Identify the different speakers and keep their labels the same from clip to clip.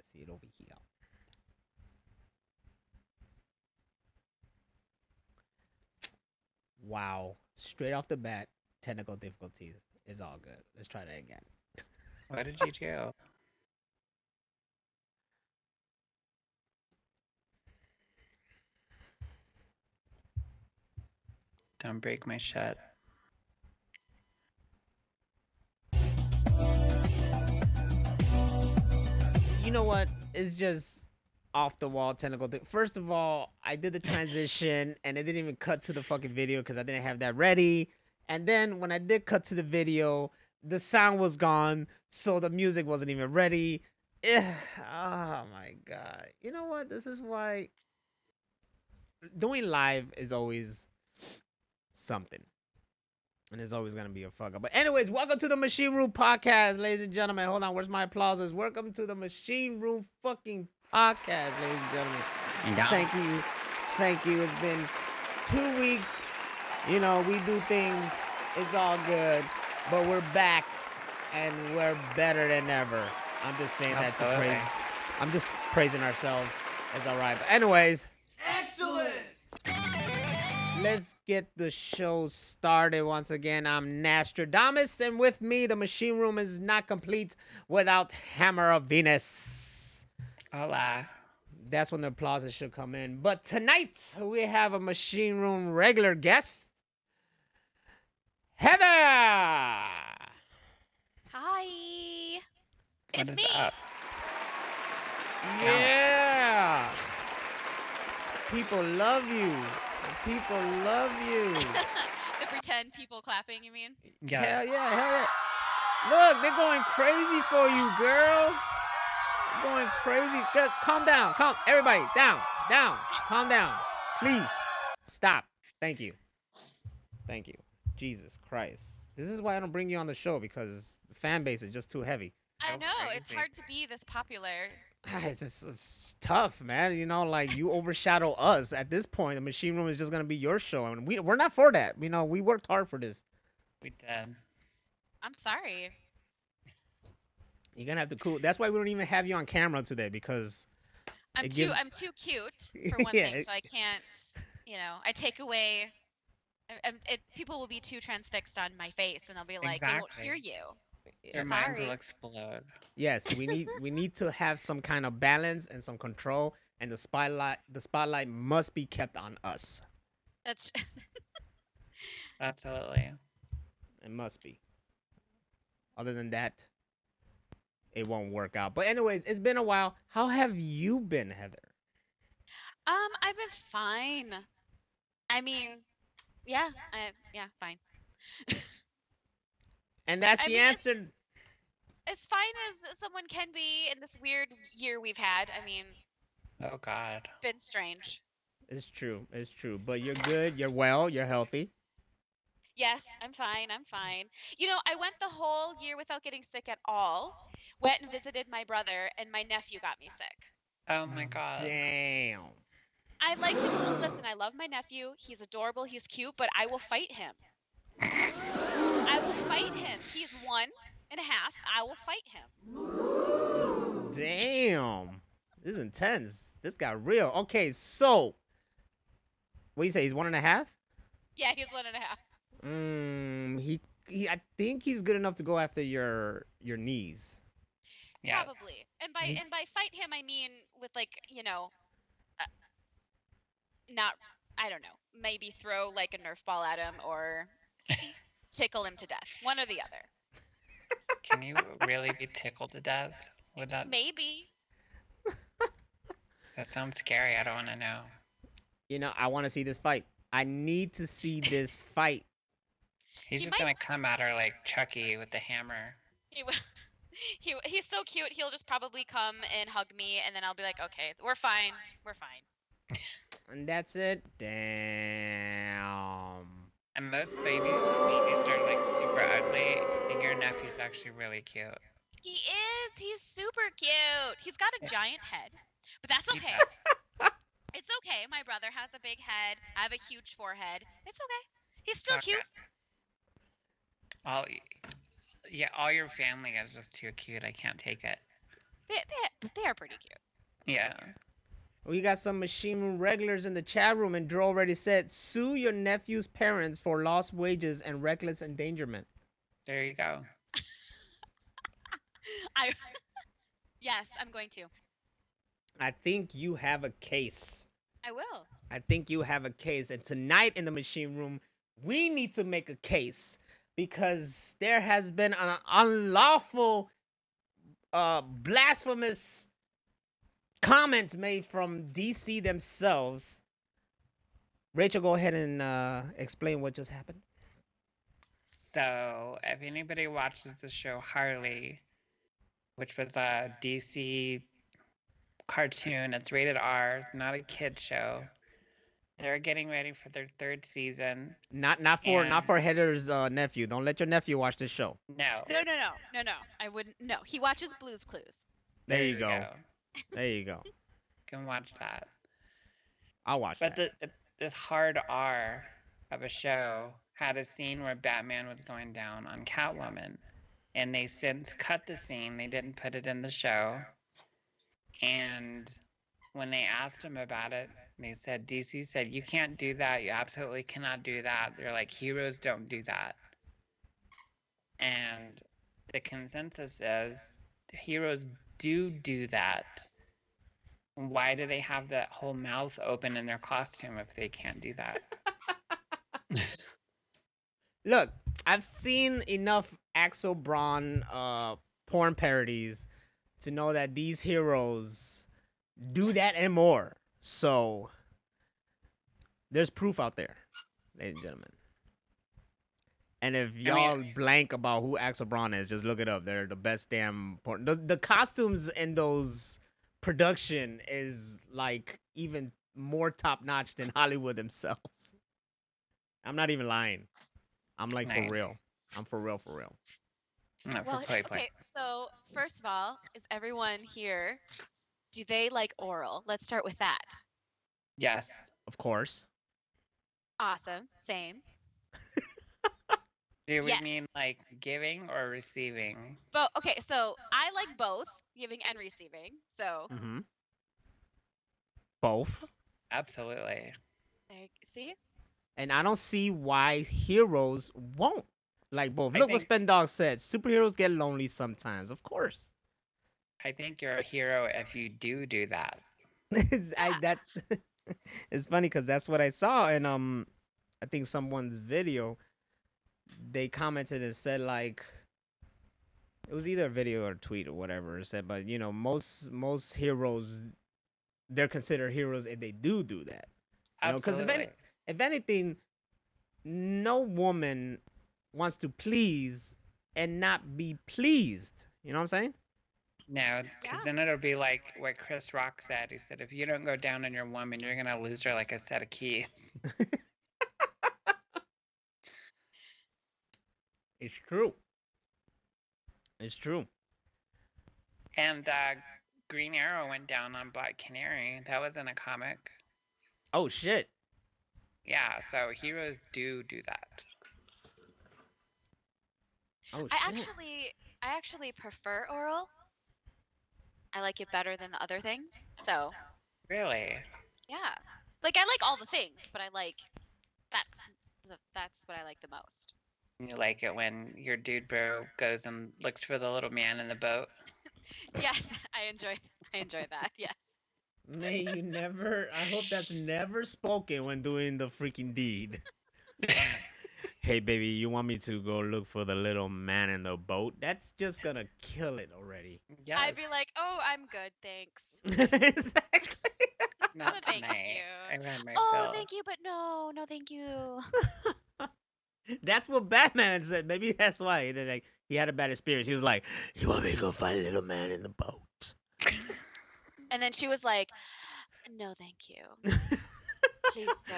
Speaker 1: Let's see it over here. Wow. Straight off the bat, technical difficulties is all good. Let's try that again.
Speaker 2: What did you do? Don't break my shit.
Speaker 1: You know what? It's just off the wall technical thing. First of all, I did the transition and it didn't even cut to the fucking video because I didn't have that ready. And then when I did cut to the video, the sound was gone, so the music wasn't even ready. Oh my god. You know what? This is why doing live is always something. And it's always gonna be a fuck up. But anyways, welcome to the Machine Room Podcast, ladies and gentlemen. Hold on, where's my applauses? Welcome to the Machine Room fucking podcast, ladies and gentlemen.
Speaker 2: Yeah.
Speaker 1: Thank you. Thank you. It's been 2 weeks. You know, we do things, it's all good. But we're back and we're better than ever. I'm just saying that to
Speaker 2: Absolutely.
Speaker 1: praise. I'm just praising ourselves. It's alright. But anyways,
Speaker 3: Excellent!
Speaker 1: let's get the show started once again. I'm Nostradamus, and with me, the machine room is not complete without Hammer of Venus.
Speaker 2: Hola.
Speaker 1: That's when the applause should come in. But tonight, we have a machine room regular guest, Heather.
Speaker 4: Hi.
Speaker 2: What
Speaker 4: It's
Speaker 2: is
Speaker 4: me.
Speaker 2: up?
Speaker 1: Yeah. People love you. People love you.
Speaker 4: The pretend people clapping, you mean?
Speaker 2: Yes.
Speaker 1: Hell yeah, hell yeah. Look, they're going crazy for you, girl. They're going crazy. Calm down. Calm. Everybody, down. Down. Calm down. Please. Stop. Thank you. Thank you. Jesus Christ. This is why I don't bring you on the show because the fan base is just too heavy.
Speaker 4: I
Speaker 2: So
Speaker 4: know, it's
Speaker 2: crazy.
Speaker 4: hard to be this popular.
Speaker 1: It's tough, man. You know, like you overshadow us at this point. The machine room is just gonna be your show, and we're not for that. You know, we worked hard for this.
Speaker 2: We did.
Speaker 4: I'm sorry.
Speaker 1: You're gonna have to cool. That's why we don't even have you on camera today because
Speaker 4: I'm
Speaker 1: it
Speaker 4: too
Speaker 1: gives.
Speaker 4: I'm too cute for one
Speaker 1: Yeah,
Speaker 4: thing, so I can't, I take away people will be too transfixed on my face and they'll be like they won't hear
Speaker 2: Exactly.
Speaker 4: you.
Speaker 2: Your
Speaker 1: yeah.
Speaker 2: minds will
Speaker 4: Sorry.
Speaker 2: explode.
Speaker 1: Yes, we need to have some kind of balance and some control, and the spotlight must be kept on us.
Speaker 4: That's
Speaker 2: Absolutely.
Speaker 1: It must be. Other than that, it won't work out. But anyways, it's been a while. How have you been, Heather?
Speaker 4: I've been fine. I mean, yeah, fine.
Speaker 1: And that's
Speaker 4: I
Speaker 1: the
Speaker 4: mean,
Speaker 1: answer.
Speaker 4: as fine as someone can be in this weird year we've had. I mean,
Speaker 2: Oh God.
Speaker 4: been strange.
Speaker 1: It's true. It's true. But you're good. You're well. You're healthy.
Speaker 4: Yes, I'm fine. I'm fine. I went the whole year without getting sick at all. Went and visited my brother, and my nephew got me sick.
Speaker 2: Oh my God.
Speaker 1: Damn.
Speaker 4: I like him. Listen, I love my nephew. He's adorable. He's cute, but I will fight him. I will fight him. He's 1.5. I will fight him.
Speaker 1: Damn. This is intense. This got real. Okay, so what do you say? He's 1.5.
Speaker 4: Yeah, he's 1.5.
Speaker 1: He. I think he's good enough to go after your knees.
Speaker 2: Yeah.
Speaker 4: Probably. And by
Speaker 2: He,
Speaker 4: and by fight him, I mean with uh, not. I don't know. Maybe throw like a Nerf ball at him or tickle him to death. One or the other.
Speaker 2: can you really be tickled to death? Would that?
Speaker 4: Maybe.
Speaker 2: That sounds scary. I don't want to know.
Speaker 1: I want to see this fight. I need to see this fight.
Speaker 2: He's
Speaker 4: He
Speaker 2: just
Speaker 4: might.
Speaker 2: gonna come at her like Chucky with the hammer.
Speaker 4: He will. He's so cute. He'll just probably come and hug me, and then I'll be like, okay, we're fine. We're fine.
Speaker 1: And that's it. Damn.
Speaker 2: And most babies are like super ugly, and your nephew's actually really cute.
Speaker 4: He is. He's super cute. He's got a
Speaker 2: Yeah,
Speaker 4: giant head, but that's
Speaker 2: he
Speaker 4: okay.
Speaker 2: does.
Speaker 4: It's okay. My brother has a big head. I have a huge forehead. It's okay. He's
Speaker 2: It's
Speaker 4: still cute.
Speaker 2: okay. All, yeah, all your family is just too cute. I can't take it.
Speaker 4: They are pretty cute.
Speaker 2: Yeah.
Speaker 1: We got some machine room regulars in the chat room, and Dro already said, sue your nephew's parents for lost wages and reckless endangerment.
Speaker 2: There you go.
Speaker 4: I yes, I'm going to.
Speaker 1: I think you have a case.
Speaker 4: I will.
Speaker 1: I think you have a case. And tonight in the machine room, we need to make a case because there has been an unlawful, blasphemous comments made from DC themselves. Rachel, go ahead and explain what just happened.
Speaker 2: So, if anybody watches the show Harley, which was a DC cartoon, it's rated R, it's not a kid show. They're getting ready for their 3rd season.
Speaker 1: Not
Speaker 2: And
Speaker 1: for Heather's nephew. Don't let your nephew watch this show.
Speaker 2: no.
Speaker 4: No. I wouldn't. No, he watches Blue's Clues.
Speaker 1: There you go. There you go.
Speaker 2: You can watch that.
Speaker 1: I'll watch
Speaker 2: But
Speaker 1: that.
Speaker 2: this hard R of a show had a scene where Batman was going down on Catwoman. And they since cut the scene. They didn't put it in the show. And when they asked him about it, they said, DC said, you can't do that. You absolutely cannot do that. They're like, heroes don't do that. And the consensus is heroes do that. Why do they have that whole mouth open in their costume if they can't do that?
Speaker 1: Look, I've seen enough Axel Braun porn parodies to know that these heroes do that and more. So there's proof out there, ladies and gentlemen. And if y'all blank about who Axel Braun is, just look it up. They're the best damn porn. The costumes in those production is like even more top notch than Hollywood themselves. I'm not even lying. I'm like
Speaker 2: Nice.
Speaker 1: for real. I'm for real, for real.
Speaker 2: No,
Speaker 4: Well,
Speaker 2: for play.
Speaker 4: okay. So first of all, is everyone here? Do they like oral? Let's start with that.
Speaker 2: Yes.
Speaker 1: Of course.
Speaker 4: Awesome. Same.
Speaker 2: Do we
Speaker 4: Yes.
Speaker 2: mean like giving or receiving?
Speaker 4: But okay, so I like both giving and receiving. So
Speaker 1: Mm-hmm. Both.
Speaker 2: Absolutely.
Speaker 4: see,
Speaker 1: And I don't see why heroes won't. Like both.
Speaker 2: I
Speaker 1: Look what
Speaker 2: think-
Speaker 1: Spend Dog said. Superheroes get lonely sometimes. Of course.
Speaker 2: I think you're a hero if you do that.
Speaker 1: It's funny because that's what I saw in I think someone's video. They commented and said like it was either a video or a tweet or whatever. It said, but you know, most heroes they're considered heroes if they do that. You know, because
Speaker 2: Absolutely.
Speaker 1: if anything, no woman wants to please and not be pleased. You know what I'm saying?
Speaker 2: No, because
Speaker 4: Yeah.
Speaker 2: then it'll be like what Chris Rock said. He said, if you don't go down on your woman, you're going to lose her like a set of keys.
Speaker 1: It's true. It's true.
Speaker 2: And Green Arrow went down on Black Canary. That was in a comic.
Speaker 1: Oh shit.
Speaker 2: Yeah, so heroes do that.
Speaker 1: Oh
Speaker 4: I
Speaker 1: shit.
Speaker 4: actually prefer oral. I like it better than the other things. So
Speaker 2: Really?
Speaker 4: yeah, like I like all the things, but I like that's what I like the most.
Speaker 2: You like it when your dude bro goes and looks for the little man in the boat?
Speaker 4: Yes, I enjoy that. Yes.
Speaker 1: May you never. I hope that's never spoken when doing the freaking deed. Hey, baby, you want me to go look for the little man in the boat? That's just gonna kill it already.
Speaker 2: Yes.
Speaker 4: I'd be like, oh, I'm good, thanks.
Speaker 1: Exactly.
Speaker 2: Not
Speaker 4: Oh, thank
Speaker 2: tonight.
Speaker 4: you.
Speaker 2: I read my
Speaker 4: Oh,
Speaker 2: fill.
Speaker 4: thank you, but no, thank you.
Speaker 1: That's what Batman said. Maybe that's why. Like he had a bad experience. He was like, "You want me to go find a little man in the boat?"
Speaker 4: And then she was like, no, thank you. Please go.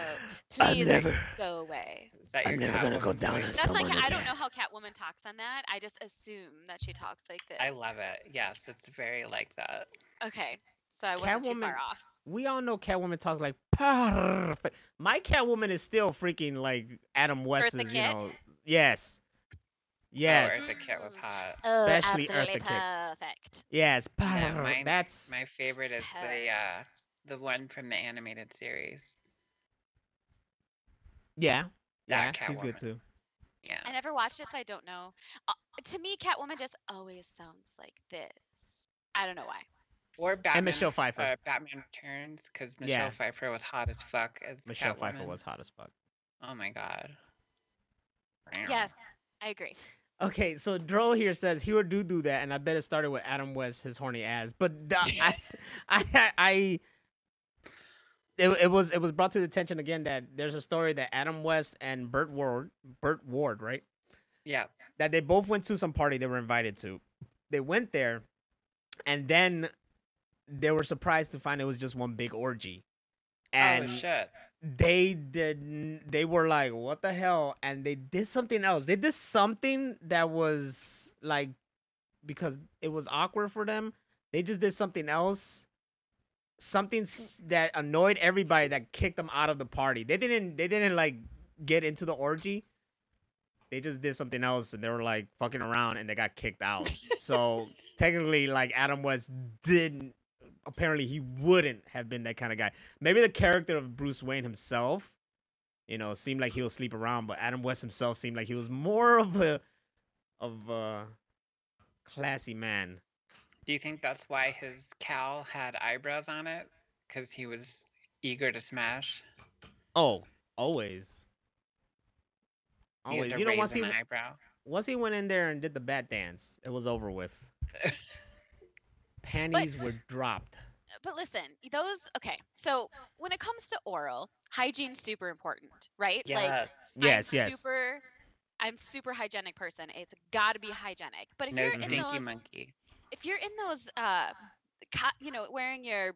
Speaker 1: I'm
Speaker 4: Please
Speaker 1: never-
Speaker 4: go away.
Speaker 2: Is that
Speaker 1: I'm
Speaker 2: your
Speaker 1: never gonna go
Speaker 2: Catwoman
Speaker 1: down
Speaker 2: voice?
Speaker 1: on
Speaker 4: That's
Speaker 1: someone
Speaker 4: like I don't
Speaker 1: again.
Speaker 4: know how Catwoman talks on that. I just assume that she talks like this.
Speaker 2: I love it. Yes, it's very like that.
Speaker 4: Okay, so I wasn't too far
Speaker 1: Catwoman-
Speaker 4: off.
Speaker 1: We all know Catwoman talks like perfect. My Catwoman is still freaking like Adam West's. You
Speaker 4: Kit?
Speaker 1: know, yes.
Speaker 2: Oh, Eartha
Speaker 1: Yes,
Speaker 2: Kitt was hot.
Speaker 4: Oh,
Speaker 1: especially
Speaker 4: absolutely
Speaker 1: Eartha Kitt.
Speaker 4: perfect.
Speaker 1: Yes,
Speaker 2: No, my
Speaker 1: that's
Speaker 2: my favorite is
Speaker 4: Perfect.
Speaker 2: the one from the animated series.
Speaker 1: yeah,
Speaker 2: That
Speaker 1: yeah. She's good
Speaker 2: Catwoman.
Speaker 1: too.
Speaker 2: Yeah.
Speaker 4: I never watched it, so I don't know. To me, Catwoman just always sounds like this. I don't know why.
Speaker 2: Or
Speaker 1: And Michelle Pfeiffer.
Speaker 2: Batman Returns, because Michelle
Speaker 1: Yeah,
Speaker 2: Pfeiffer was hot as fuck as
Speaker 1: Michelle Pfeiffer
Speaker 2: Catwoman.
Speaker 1: was hot as fuck.
Speaker 2: Oh my god.
Speaker 4: Yes, I agree.
Speaker 1: Okay, so Dro here says he would do that, and I bet it started with Adam West, his horny ass. But I it was brought to the attention again that there's a story that Adam West and Burt Ward, right?
Speaker 2: Yeah.
Speaker 1: That they both went to some party they were invited to. They went there, and then they were surprised to find it was just one big orgy.
Speaker 2: Oh
Speaker 1: And
Speaker 2: shit.
Speaker 1: they were like, what the hell? And they did something else. They did something that was like, because it was awkward for them, they just did something else, that annoyed everybody, that kicked them out of the party. They didn't like get into the orgy. They just did something else, and they were like fucking around, and they got kicked out. So technically, like, Adam West didn't. Apparently, he wouldn't have been that kind of guy. Maybe the character of Bruce Wayne himself, seemed like he'll sleep around, but Adam West himself seemed like he was more of a classy man.
Speaker 2: Do you think that's why his cowl had eyebrows on it? Because he was eager to smash?
Speaker 1: Oh, always,
Speaker 2: He had
Speaker 1: always.
Speaker 2: to
Speaker 1: You know,
Speaker 2: raise an eyebrow.
Speaker 1: once he went in there and did the bat dance, it was over with.
Speaker 4: But
Speaker 1: Panties were dropped.
Speaker 4: but listen, those okay. So when it comes to oral, hygiene's super important, right? Like
Speaker 2: Yes.
Speaker 1: Yes, yes.
Speaker 4: I'm super hygienic person. It's got to be hygienic. But if
Speaker 2: No
Speaker 4: you're in
Speaker 2: stinky
Speaker 4: those
Speaker 2: monkey.
Speaker 4: if you're in those wearing your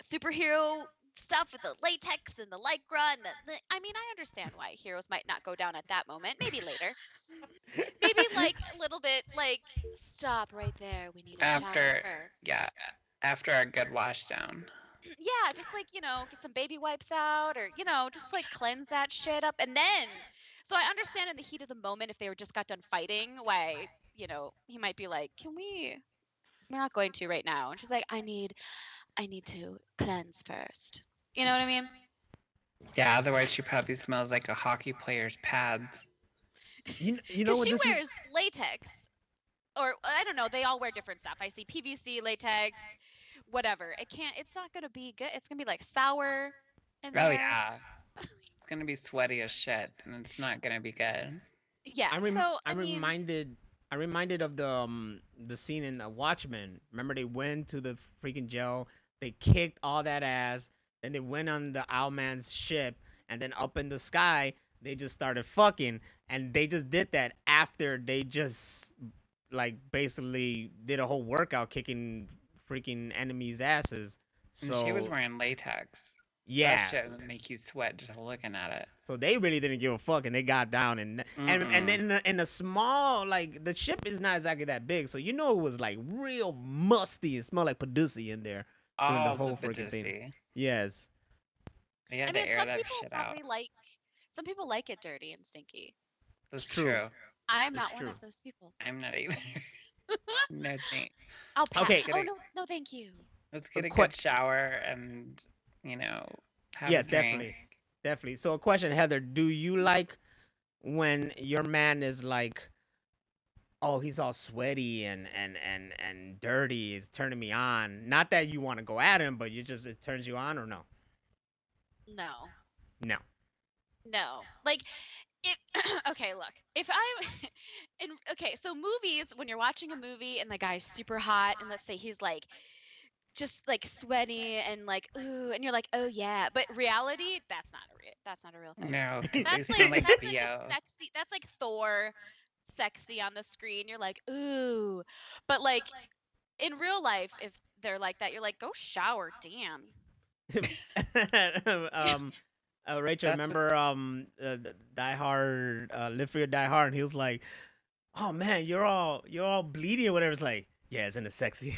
Speaker 4: superhero stuff with the latex and the lycra and I mean, I understand why heroes might not go down at that moment. Maybe later. Maybe like a little bit like stop right there. We need a shower
Speaker 2: After,
Speaker 4: first.
Speaker 2: yeah, after a good wash down.
Speaker 4: Yeah, just like, get some baby wipes out or, just like cleanse that shit up. And then, so I understand in the heat of the moment if they were just got done fighting, why, he might be like, we're not going to right now. And she's like, I need to cleanse first. You know what I mean?
Speaker 2: Yeah, otherwise she probably smells like a hockey player's pads.
Speaker 1: You know
Speaker 4: Because
Speaker 1: what
Speaker 4: she
Speaker 1: this?
Speaker 4: wears latex. Or I don't know, they all wear different stuff. I see PVC, latex, whatever. It's not gonna be good. It's gonna be like sour in
Speaker 2: Oh
Speaker 4: there.
Speaker 2: yeah. It's gonna be sweaty as shit, and it's not gonna be good.
Speaker 4: Yeah.
Speaker 1: I'm
Speaker 4: I mean,
Speaker 1: reminded of the scene in the Watchmen. Remember, they went to the freaking jail, they kicked all that ass, then they went on the Owlman's ship, and then up in the sky they just started fucking, and they just did that after they just like basically did a whole workout kicking freaking enemies' asses.
Speaker 2: And she was
Speaker 1: So
Speaker 2: wearing latex.
Speaker 1: yeah,
Speaker 2: That shit would make you sweat just looking at it.
Speaker 1: so they really didn't give a fuck, and they got down, and in a small, like, the ship is not exactly that big, so it was like real musty. It smelled like Paducey in there during the
Speaker 2: All
Speaker 1: whole
Speaker 2: the
Speaker 1: freaking thing.
Speaker 2: Badoosie.
Speaker 1: Yes,
Speaker 2: They had
Speaker 4: I
Speaker 2: to
Speaker 4: mean,
Speaker 2: air that shit out.
Speaker 4: some people like it dirty and stinky.
Speaker 2: That's
Speaker 1: it's true.
Speaker 2: true.
Speaker 4: I'm
Speaker 1: It's
Speaker 4: not one
Speaker 1: true.
Speaker 4: of those people.
Speaker 2: I'm not either. No thanks.
Speaker 4: I'll pass.
Speaker 1: Okay.
Speaker 4: Oh no, no, thank you.
Speaker 2: Let's get a
Speaker 1: que-
Speaker 2: good shower and, you know, have
Speaker 1: Yes,
Speaker 2: a drink.
Speaker 1: definitely. So a question, Heather: do you like when your man is like, oh, he's all sweaty and dirty, it's turning me on? Not that you want to go at him, but it turns you on, or no?
Speaker 4: No,
Speaker 1: No.
Speaker 4: no. Like, it. Okay, look. If I'm so movies, when you're watching a movie and the guy's super hot, and let's say he's like just like sweaty and like ooh, and you're like, oh yeah, but reality, that's not a real thing.
Speaker 2: No, because they
Speaker 4: That's
Speaker 2: smell
Speaker 4: like
Speaker 2: like
Speaker 4: that's like a
Speaker 2: BO.
Speaker 4: sexy. That's like Thor, sexy on the screen. You're like ooh, but like in real life, if they're like that, you're like go shower. Damn.
Speaker 1: Rachel,
Speaker 2: That's
Speaker 1: remember Die Hard, Live Free or Die Hard, and he was like, "Oh man, you're all bleeding or whatever." It's like, yeah, isn't it sexy?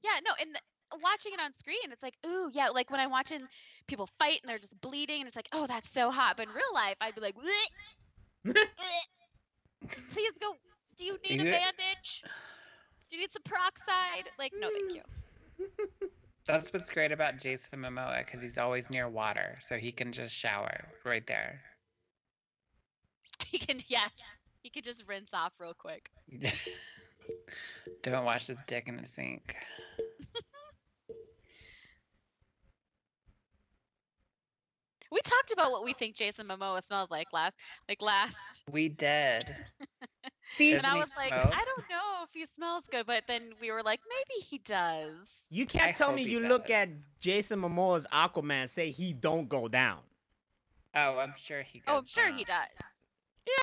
Speaker 4: Yeah, no, and watching it on screen, it's like, ooh, yeah, like when I'm watching people fight and they're just bleeding, and it's like, oh, that's so hot. But in real life, I'd be like, "Bleh, bleh." Please go. Do you need a
Speaker 2: Yeah.
Speaker 4: bandage? Do you need some peroxide? Like, no, thank you.
Speaker 2: That's what's great about Jason Momoa, because he's always near water, so he can just shower right there.
Speaker 4: He can, yes, he could just rinse off real quick.
Speaker 2: Don't wash his dick in the sink.
Speaker 4: We talked about what we think Jason Momoa smells like last.
Speaker 2: We did.
Speaker 1: See,
Speaker 4: And
Speaker 2: Doesn't
Speaker 4: I
Speaker 2: he
Speaker 4: was like,
Speaker 2: smoke?
Speaker 4: I don't know if he smells good, but then we were like, maybe he does.
Speaker 1: you can't
Speaker 2: I
Speaker 1: tell
Speaker 2: hope
Speaker 1: me
Speaker 2: he
Speaker 1: you look
Speaker 2: does.
Speaker 1: at Jason Momoa's Aquaman, say he don't go down.
Speaker 2: Oh, I'm sure he goes
Speaker 4: Oh, I'm sure
Speaker 2: down.
Speaker 4: he does.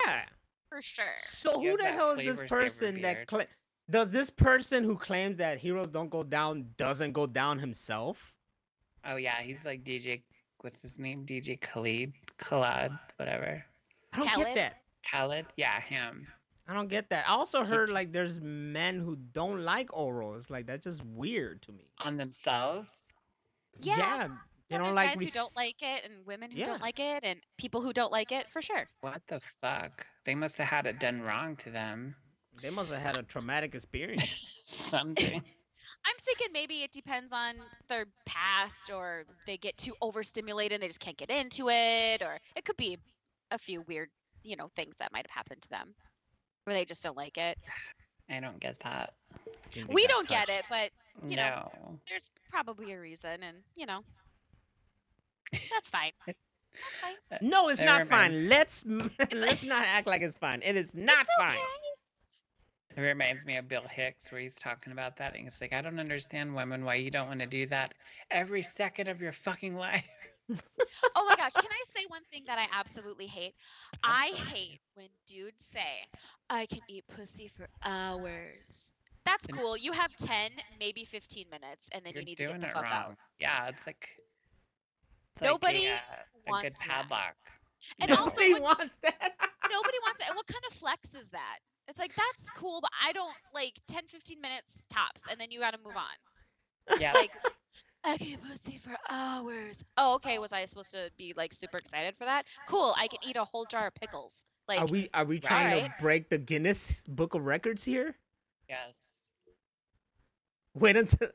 Speaker 1: Yeah.
Speaker 4: For sure.
Speaker 1: So
Speaker 2: He
Speaker 1: who
Speaker 2: has
Speaker 1: the
Speaker 2: that
Speaker 1: hell is this
Speaker 2: flavor saver
Speaker 1: person that
Speaker 2: beard.
Speaker 1: does this person who claims that heroes don't go down doesn't go down himself?
Speaker 2: Oh yeah, he's like DJ. What's his name? DJ Khalid, whatever.
Speaker 1: I don't
Speaker 4: Khaled?
Speaker 1: get that.
Speaker 2: Khalid? Yeah, him.
Speaker 1: I don't get that. I also
Speaker 2: He
Speaker 1: heard like there's men who don't like orals. Like that's just weird to me.
Speaker 2: on themselves.
Speaker 4: Yeah.
Speaker 1: Yeah, they
Speaker 4: Yeah,
Speaker 1: don't
Speaker 4: there's
Speaker 1: like.
Speaker 4: guys who don't like it, and women who
Speaker 1: Yeah.
Speaker 4: don't like it, and people who don't like it, for sure.
Speaker 2: What the fuck? They must have had it done wrong to them.
Speaker 1: They must have had a traumatic experience.
Speaker 2: Something.
Speaker 4: I'm thinking maybe it depends on their past, or they get too overstimulated and they just can't get into it, or it could be a few weird, things that might have happened to them where they just don't like it.
Speaker 2: I don't get that.
Speaker 1: Think they
Speaker 4: We
Speaker 1: got
Speaker 4: don't get
Speaker 1: touched.
Speaker 4: it, but
Speaker 2: No.
Speaker 4: there's probably a reason, and that's fine. That's fine.
Speaker 1: No, it's
Speaker 2: It
Speaker 1: not fine.
Speaker 2: reminds-
Speaker 1: Let's not act like it's fine. It is not
Speaker 4: It's
Speaker 1: fine.
Speaker 2: It reminds me of Bill Hicks, where he's talking about that, and he's like, "I don't understand, women, why you don't want to do that every second of your fucking life."
Speaker 4: Oh my gosh, can I say one thing that I absolutely hate? I hate when dudes say, I can eat pussy for hours. That's
Speaker 2: And-
Speaker 4: cool. You have 10, maybe 15 minutes, and then
Speaker 2: You're
Speaker 4: you need to
Speaker 2: doing
Speaker 4: get the
Speaker 2: it
Speaker 4: fuck
Speaker 2: wrong.
Speaker 4: out.
Speaker 2: Yeah, it's like
Speaker 4: Nobody
Speaker 2: a
Speaker 4: wants
Speaker 2: good
Speaker 4: that.
Speaker 2: padlock.
Speaker 4: And
Speaker 2: No.
Speaker 4: also,
Speaker 1: Nobody
Speaker 4: when
Speaker 1: wants that.
Speaker 4: nobody wants it. And what kind of flex is that? It's like, that's cool, but I don't like 10, 15 minutes tops, and then you got to move on.
Speaker 2: Yeah,
Speaker 4: Like, I can eat pussy for hours. Oh, okay. Was I supposed to be like super excited for that? Cool. I can eat a whole jar of pickles. Like,
Speaker 1: Are we trying
Speaker 4: alright.
Speaker 1: to break the Guinness Book of Records here?
Speaker 2: yes.
Speaker 1: Wait until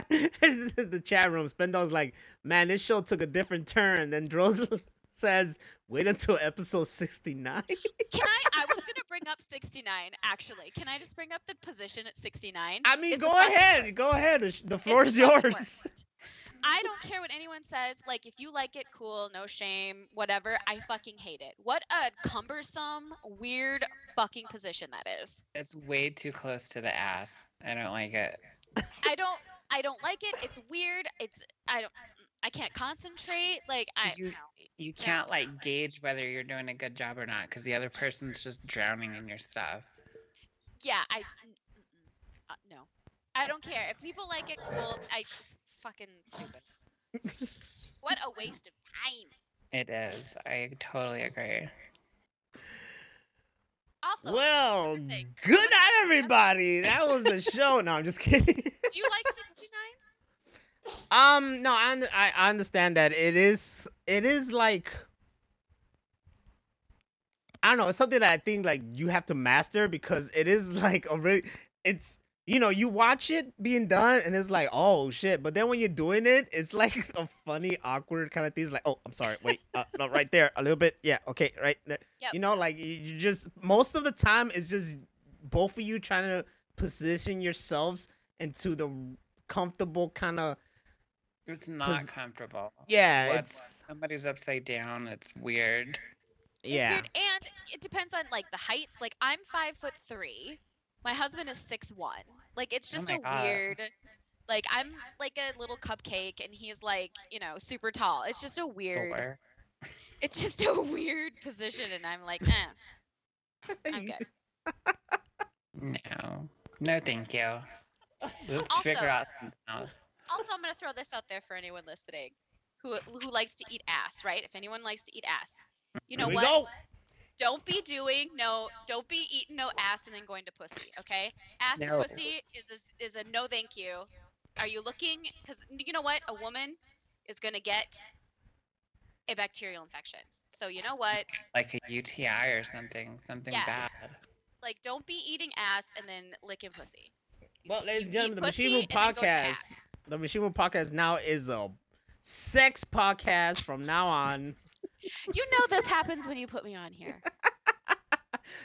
Speaker 1: the chat room. Spendo's like, man, this show took a different turn. Then Droz says, wait until episode 69.
Speaker 4: I was gonna bring up 69. Actually, can I just bring up the position at 69?
Speaker 1: I mean,
Speaker 4: It's the
Speaker 1: go
Speaker 4: fucking
Speaker 1: ahead.
Speaker 4: worst.
Speaker 1: Go ahead. The
Speaker 4: It's
Speaker 1: floor
Speaker 4: the
Speaker 1: is
Speaker 4: fucking
Speaker 1: yours.
Speaker 4: worst. I don't care what anyone says. Like, if you like it, cool, no shame, whatever. I fucking hate it. What a cumbersome, weird fucking position that is.
Speaker 2: It's way too close to the ass. I don't like it.
Speaker 4: I don't like it. It's weird. I can't concentrate. Like,
Speaker 2: You you can't like gauge whether you're doing a good job or not because the other person's just drowning in your stuff.
Speaker 4: yeah, no. I don't care. If people like it, cool. It's fucking stupid. What a waste of time.
Speaker 2: It is. I totally agree.
Speaker 4: Also,
Speaker 1: Well,
Speaker 4: here's the thing.
Speaker 1: good night, everybody. That was the show. No, I'm just kidding.
Speaker 4: Do you like 69?
Speaker 1: No, I understand that it is like, I don't know, it's something that I think like you have to master because it is like a really, it's, you watch it being done and it's like, oh shit, but then when you're doing it, it's like a funny, awkward kind of thing. It's like, oh, I'm sorry, wait, no, right there, a little bit, yeah, okay, right,
Speaker 4: Yep.
Speaker 1: like you just, most of the time it's just both of you trying to position yourselves into the comfortable kind of.
Speaker 2: It's not comfortable.
Speaker 1: Yeah,
Speaker 2: When
Speaker 1: it's
Speaker 2: somebody's upside down. It's weird.
Speaker 4: It's
Speaker 1: yeah.
Speaker 4: weird, and it depends on like the heights. Like, I'm 5'3". My husband is 6'1". Like, it's just
Speaker 2: my
Speaker 4: a
Speaker 2: God.
Speaker 4: weird. Like, I'm like a little cupcake, and he's like, super tall. It's just a weird.
Speaker 2: Thor.
Speaker 4: It's just a weird position, and I'm like, I'm good.
Speaker 2: No, thank you. Let's figure out something else.
Speaker 4: Also, I'm gonna throw this out there for anyone listening who likes to eat ass, right? If anyone likes to eat ass, you know
Speaker 1: Here we
Speaker 4: what?
Speaker 1: go.
Speaker 4: Don't be eating no ass and then going to pussy, okay? Ass
Speaker 2: No.
Speaker 4: to pussy is a no thank you. Are you looking? Because you know what? A woman is gonna get a bacterial infection. So you know what?
Speaker 2: Like a UTI or something
Speaker 4: Yeah.
Speaker 2: bad.
Speaker 4: Like, don't be eating ass and then licking pussy.
Speaker 1: Well, ladies
Speaker 4: You
Speaker 1: and
Speaker 4: eat
Speaker 1: gentlemen, the Machine Room
Speaker 4: pussy and then go to
Speaker 1: Podcast.
Speaker 4: ass.
Speaker 1: The Machine Room Podcast now is a sex podcast from now on.
Speaker 4: You know this happens when you put me on here.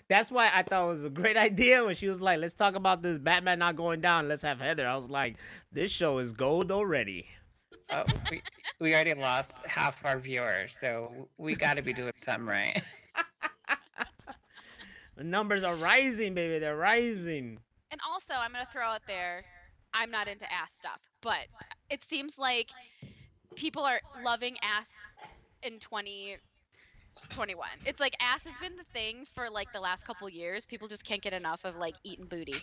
Speaker 1: That's why I thought it was a great idea when she was like, let's talk about this Batman not going down. Let's have Heather. I was like, this show is gold already.
Speaker 2: Oh, we already lost half our viewers, so we got to be doing something right.
Speaker 1: The numbers are rising, baby. They're rising.
Speaker 4: And also, I'm going to throw out there, I'm not into ass stuff, but it seems like people are loving ass in 2021. It's like ass has been the thing for like the last couple years. People just can't get enough of like eating booty.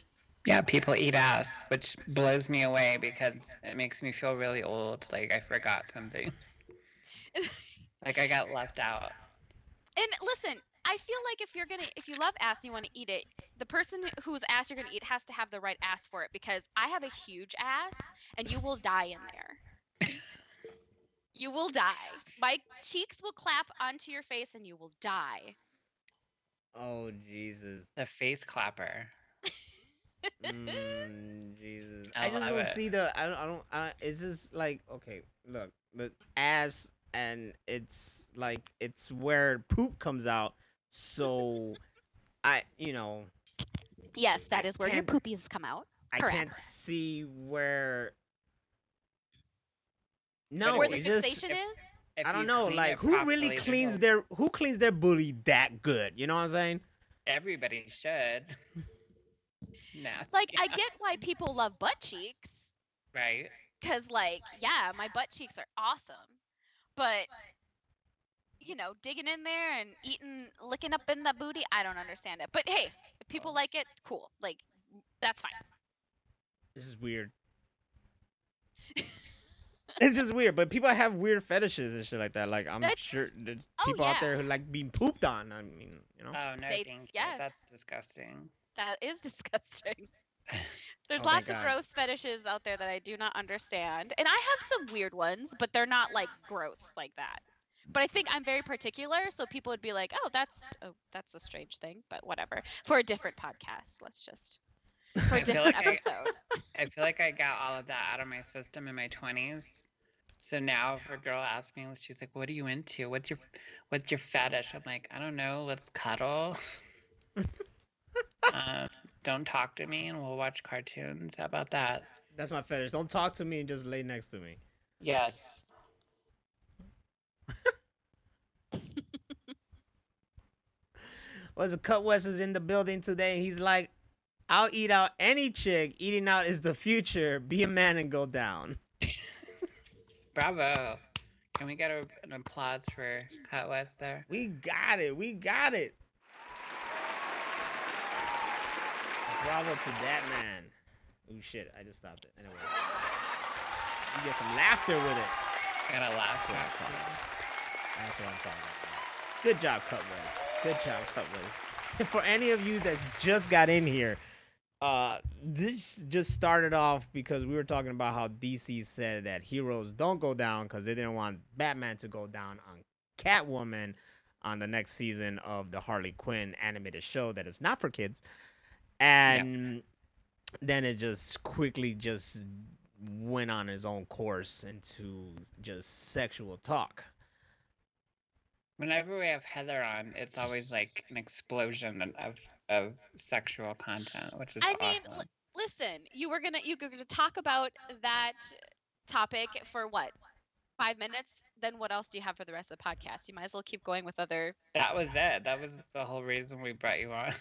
Speaker 2: Yeah, people eat ass, which blows me away because it makes me feel really old. Like I forgot something. Like I got left out.
Speaker 4: And listen, I feel like if you love ass and you want to eat it, the person whose ass you're gonna eat has to have the right ass for it, because I have a huge ass and you will die in there. You will die. My cheeks will clap onto your face and you will die.
Speaker 1: Oh, Jesus.
Speaker 2: The face clapper.
Speaker 1: Jesus.
Speaker 2: I
Speaker 1: I just
Speaker 2: love
Speaker 1: don't
Speaker 2: it.
Speaker 1: see the. It's just like, okay, look, the ass, and it's like, it's where poop comes out. So, I
Speaker 4: Yes, that
Speaker 1: I
Speaker 4: is where your
Speaker 1: can't,
Speaker 4: poopies come out.
Speaker 1: I
Speaker 4: Correct.
Speaker 1: can't see where.
Speaker 2: But
Speaker 1: No,
Speaker 4: Where
Speaker 2: if
Speaker 4: the
Speaker 1: it's
Speaker 2: you,
Speaker 1: just,
Speaker 4: fixation is?
Speaker 2: if
Speaker 1: I don't
Speaker 2: you
Speaker 1: know.
Speaker 2: clean
Speaker 1: Like,
Speaker 2: it
Speaker 1: who really
Speaker 2: properly, there's
Speaker 1: who cleans their booty that good? You know what I'm saying?
Speaker 2: everybody should. Nasty.
Speaker 4: Like, I get why people love butt cheeks,
Speaker 2: Right?
Speaker 4: because, like, yeah, my butt cheeks are awesome. But, digging in there and licking up in that booty, I don't understand it. But hey, if people like it, cool. Like, that's fine.
Speaker 1: This is weird. It's just weird, but people have weird fetishes and shit like that. Like, I'm
Speaker 4: That's-
Speaker 1: sure there's
Speaker 4: Oh,
Speaker 1: people out there
Speaker 4: yeah.
Speaker 1: who like being pooped on. I mean,
Speaker 2: Oh no,
Speaker 4: They-
Speaker 2: thank you.
Speaker 4: yes.
Speaker 2: That's disgusting.
Speaker 4: That is disgusting. There's
Speaker 1: Oh, thank
Speaker 4: lots of
Speaker 1: God.
Speaker 4: gross fetishes out there that I do not understand. And I have some weird ones, but they're not like gross like that. But I think I'm very particular, so people would be like, "Oh, that's a strange thing," but whatever. For a different podcast, let's just for
Speaker 2: I
Speaker 4: a
Speaker 2: feel
Speaker 4: different
Speaker 2: like
Speaker 4: episode.
Speaker 2: I feel like I got all of that out of my system in my 20s. So now if a girl asks me, she's like, "What are you into? What's your fetish?" I'm like, "I don't know. Let's cuddle. Don't talk to me, and we'll watch cartoons. How about that?"
Speaker 1: That's my fetish. Don't talk to me and just lay next to me.
Speaker 2: Yes.
Speaker 1: What's the Cut West is in the building today? He's like, I'll eat out any chick. Eating out is the future. Be a man and go down.
Speaker 2: Bravo. Can we get an applause for Cut West there?
Speaker 1: We got it. We got it. Bravo to that man. Oh shit! I just stopped it. Anyway, you get some laughter with it.
Speaker 2: I gotta laugh.
Speaker 1: That's what I'm talking about. Good job, Cut West. Good job, Cut West. And for any of you that's just got in here, this just started off because we were talking about how DC said that heroes don't go down because they didn't want Batman to go down on Catwoman on the next season of the Harley Quinn animated show that is not for kids. And then it just quickly just went on its own course into just sexual talk.
Speaker 2: Whenever we have Heather on, it's always like an explosion of sexual content, which is
Speaker 4: I mean,
Speaker 2: awesome.
Speaker 4: listen, you were gonna talk about that topic for what, 5 minutes? Then what else do you have for the rest of the podcast? You might as well keep going with other.
Speaker 2: That was it. That was the whole reason we brought you on.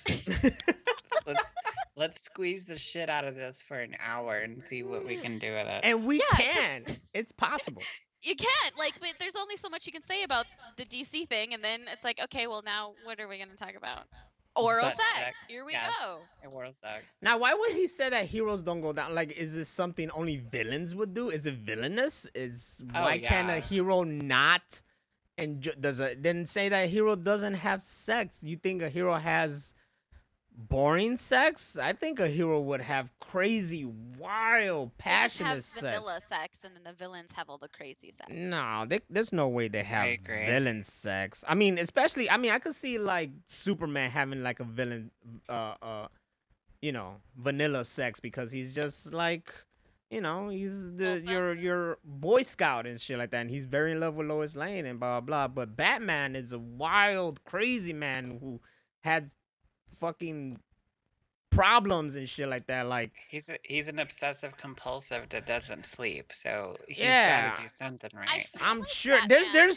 Speaker 2: Let's squeeze the shit out of this for an hour and see what we can do with it.
Speaker 1: And we
Speaker 4: Yeah,
Speaker 1: can. It's possible.
Speaker 4: You can't, but there's only so much you can say about the DC thing, and then it's like, okay, well, now what are we going to talk about? Oral
Speaker 2: Butt
Speaker 4: sex.
Speaker 2: sex,
Speaker 4: Here we
Speaker 2: yes.
Speaker 4: go.
Speaker 2: Oral sex.
Speaker 1: Now, why would he say that heroes don't go down? Like, is this something only villains would do? Is it villainous? Why can't a
Speaker 2: yeah.
Speaker 1: hero not enjoy? Then say that a hero doesn't have sex? You think a hero has boring sex. I think a hero would have crazy, wild,
Speaker 4: They just have
Speaker 1: passionate
Speaker 4: vanilla
Speaker 1: sex.
Speaker 4: sex, and then the villains have all the crazy sex.
Speaker 1: No, there's no way they
Speaker 2: I
Speaker 1: have
Speaker 2: agree.
Speaker 1: villain sex. I mean, especially, I mean, I could see like Superman having like a villain, vanilla sex because he's just like, he's the
Speaker 4: Wholesome.
Speaker 1: your Boy Scout and shit like that, and he's very in love with Lois Lane and blah blah blah. But Batman is a wild, crazy man who has fucking problems and shit like that. Like,
Speaker 2: He's an obsessive compulsive that doesn't sleep, so he's got to
Speaker 1: yeah,
Speaker 2: do something
Speaker 4: I
Speaker 2: right.
Speaker 4: feel
Speaker 1: I'm
Speaker 4: like
Speaker 1: sure
Speaker 4: Batman.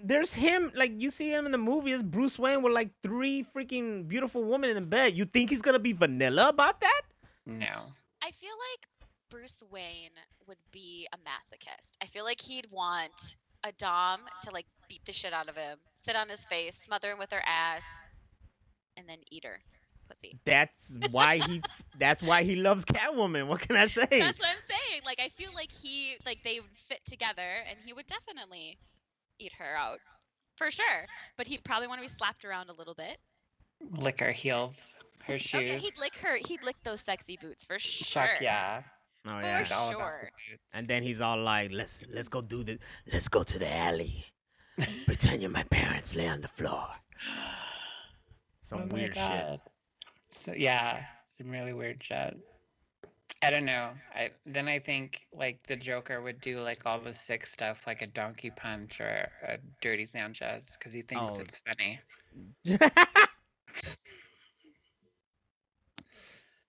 Speaker 1: there's him, like you see him in the movie as Bruce Wayne with like three freaking beautiful women in the bed. You think he's gonna be vanilla about that?
Speaker 2: No.
Speaker 4: I feel like Bruce Wayne would be a masochist. I feel like he'd want a dom to like beat the shit out of him, sit on his face, smother him with her ass, and then eat her pussy.
Speaker 1: That's why he loves Catwoman. What can I say?
Speaker 4: That's what I'm saying. Like I feel like they would fit together, and he would definitely eat her out for sure. But he'd probably want to be slapped around a little bit.
Speaker 2: Lick her heels, her
Speaker 4: Oh yeah,
Speaker 2: shoes.
Speaker 4: he'd lick her. He'd lick those sexy boots for
Speaker 2: Fuck
Speaker 4: sure.
Speaker 2: yeah.
Speaker 1: Oh
Speaker 4: For
Speaker 1: yeah.
Speaker 2: He's all about the
Speaker 4: sure.
Speaker 1: And
Speaker 2: boots.
Speaker 1: then he's all like, let's go to the alley. Pretend you're my parents, lay on the floor. Some
Speaker 2: Oh my
Speaker 1: weird shit.
Speaker 2: god. So yeah, some really weird shit. I don't know. I think like the Joker would do like all the sick stuff, like a donkey punch or a dirty Sanchez, because he thinks
Speaker 1: Oh.
Speaker 2: it's funny.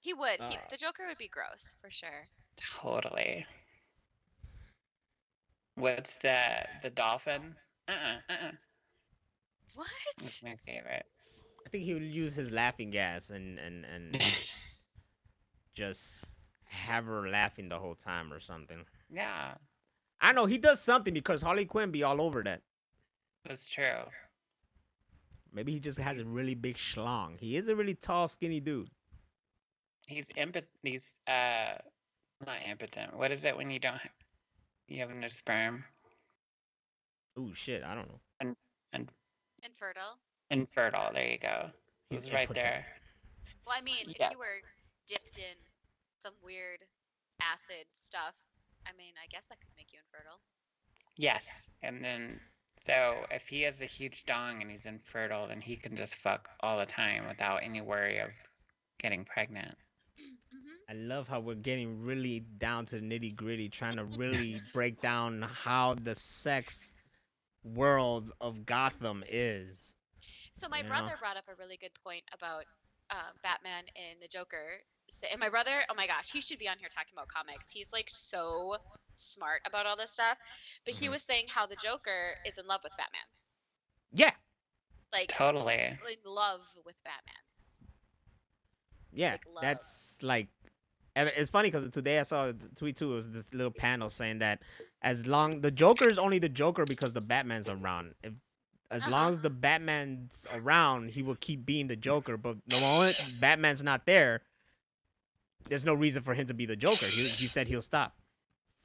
Speaker 4: He would.
Speaker 1: Uh.
Speaker 4: The Joker would be gross for sure.
Speaker 2: Totally. What's the dolphin?
Speaker 4: What?
Speaker 2: That's my favorite.
Speaker 1: I think he would use his laughing gas and just have her laughing the whole time or something.
Speaker 2: Yeah,
Speaker 1: I know he does something because Harley Quinn be all over that.
Speaker 2: that's true.
Speaker 1: Maybe he just has a really big schlong. He is a really tall, skinny dude.
Speaker 2: He's not impotent. What is it when you have no sperm?
Speaker 1: Ooh, shit, I don't know.
Speaker 2: And
Speaker 4: Infertile.
Speaker 2: infertile. There you go.
Speaker 1: He's
Speaker 2: He's right
Speaker 1: impotent.
Speaker 2: there.
Speaker 4: Well, I mean, if
Speaker 2: Yeah.
Speaker 4: you were dipped in some weird acid stuff, I mean, I guess that could make you infertile.
Speaker 2: Yes. And then so if he has a huge dong and he's infertile, then he can just fuck all the time without any worry of getting pregnant.
Speaker 1: I love how we're getting really down to the nitty gritty, trying to really break down how the sex world of Gotham is.
Speaker 4: So my
Speaker 1: You know?
Speaker 4: brother brought up a really good point about Batman and the Joker. And my brother, oh my gosh, he should be on here talking about comics. He's like so smart about all this stuff. But he
Speaker 1: Mhm.
Speaker 4: was saying how the Joker is in love with Batman.
Speaker 1: Yeah,
Speaker 4: Like
Speaker 2: Totally.
Speaker 4: in love with Batman.
Speaker 1: yeah.
Speaker 4: Like love.
Speaker 1: That's like. It's funny because today I saw a tweet too. It was this little panel saying that the Joker is only the Joker because the Batman's around. As long as the Batman's around, he will keep being the Joker. But the moment Batman's not there, there's no reason for him to be the Joker. He said he'll stop.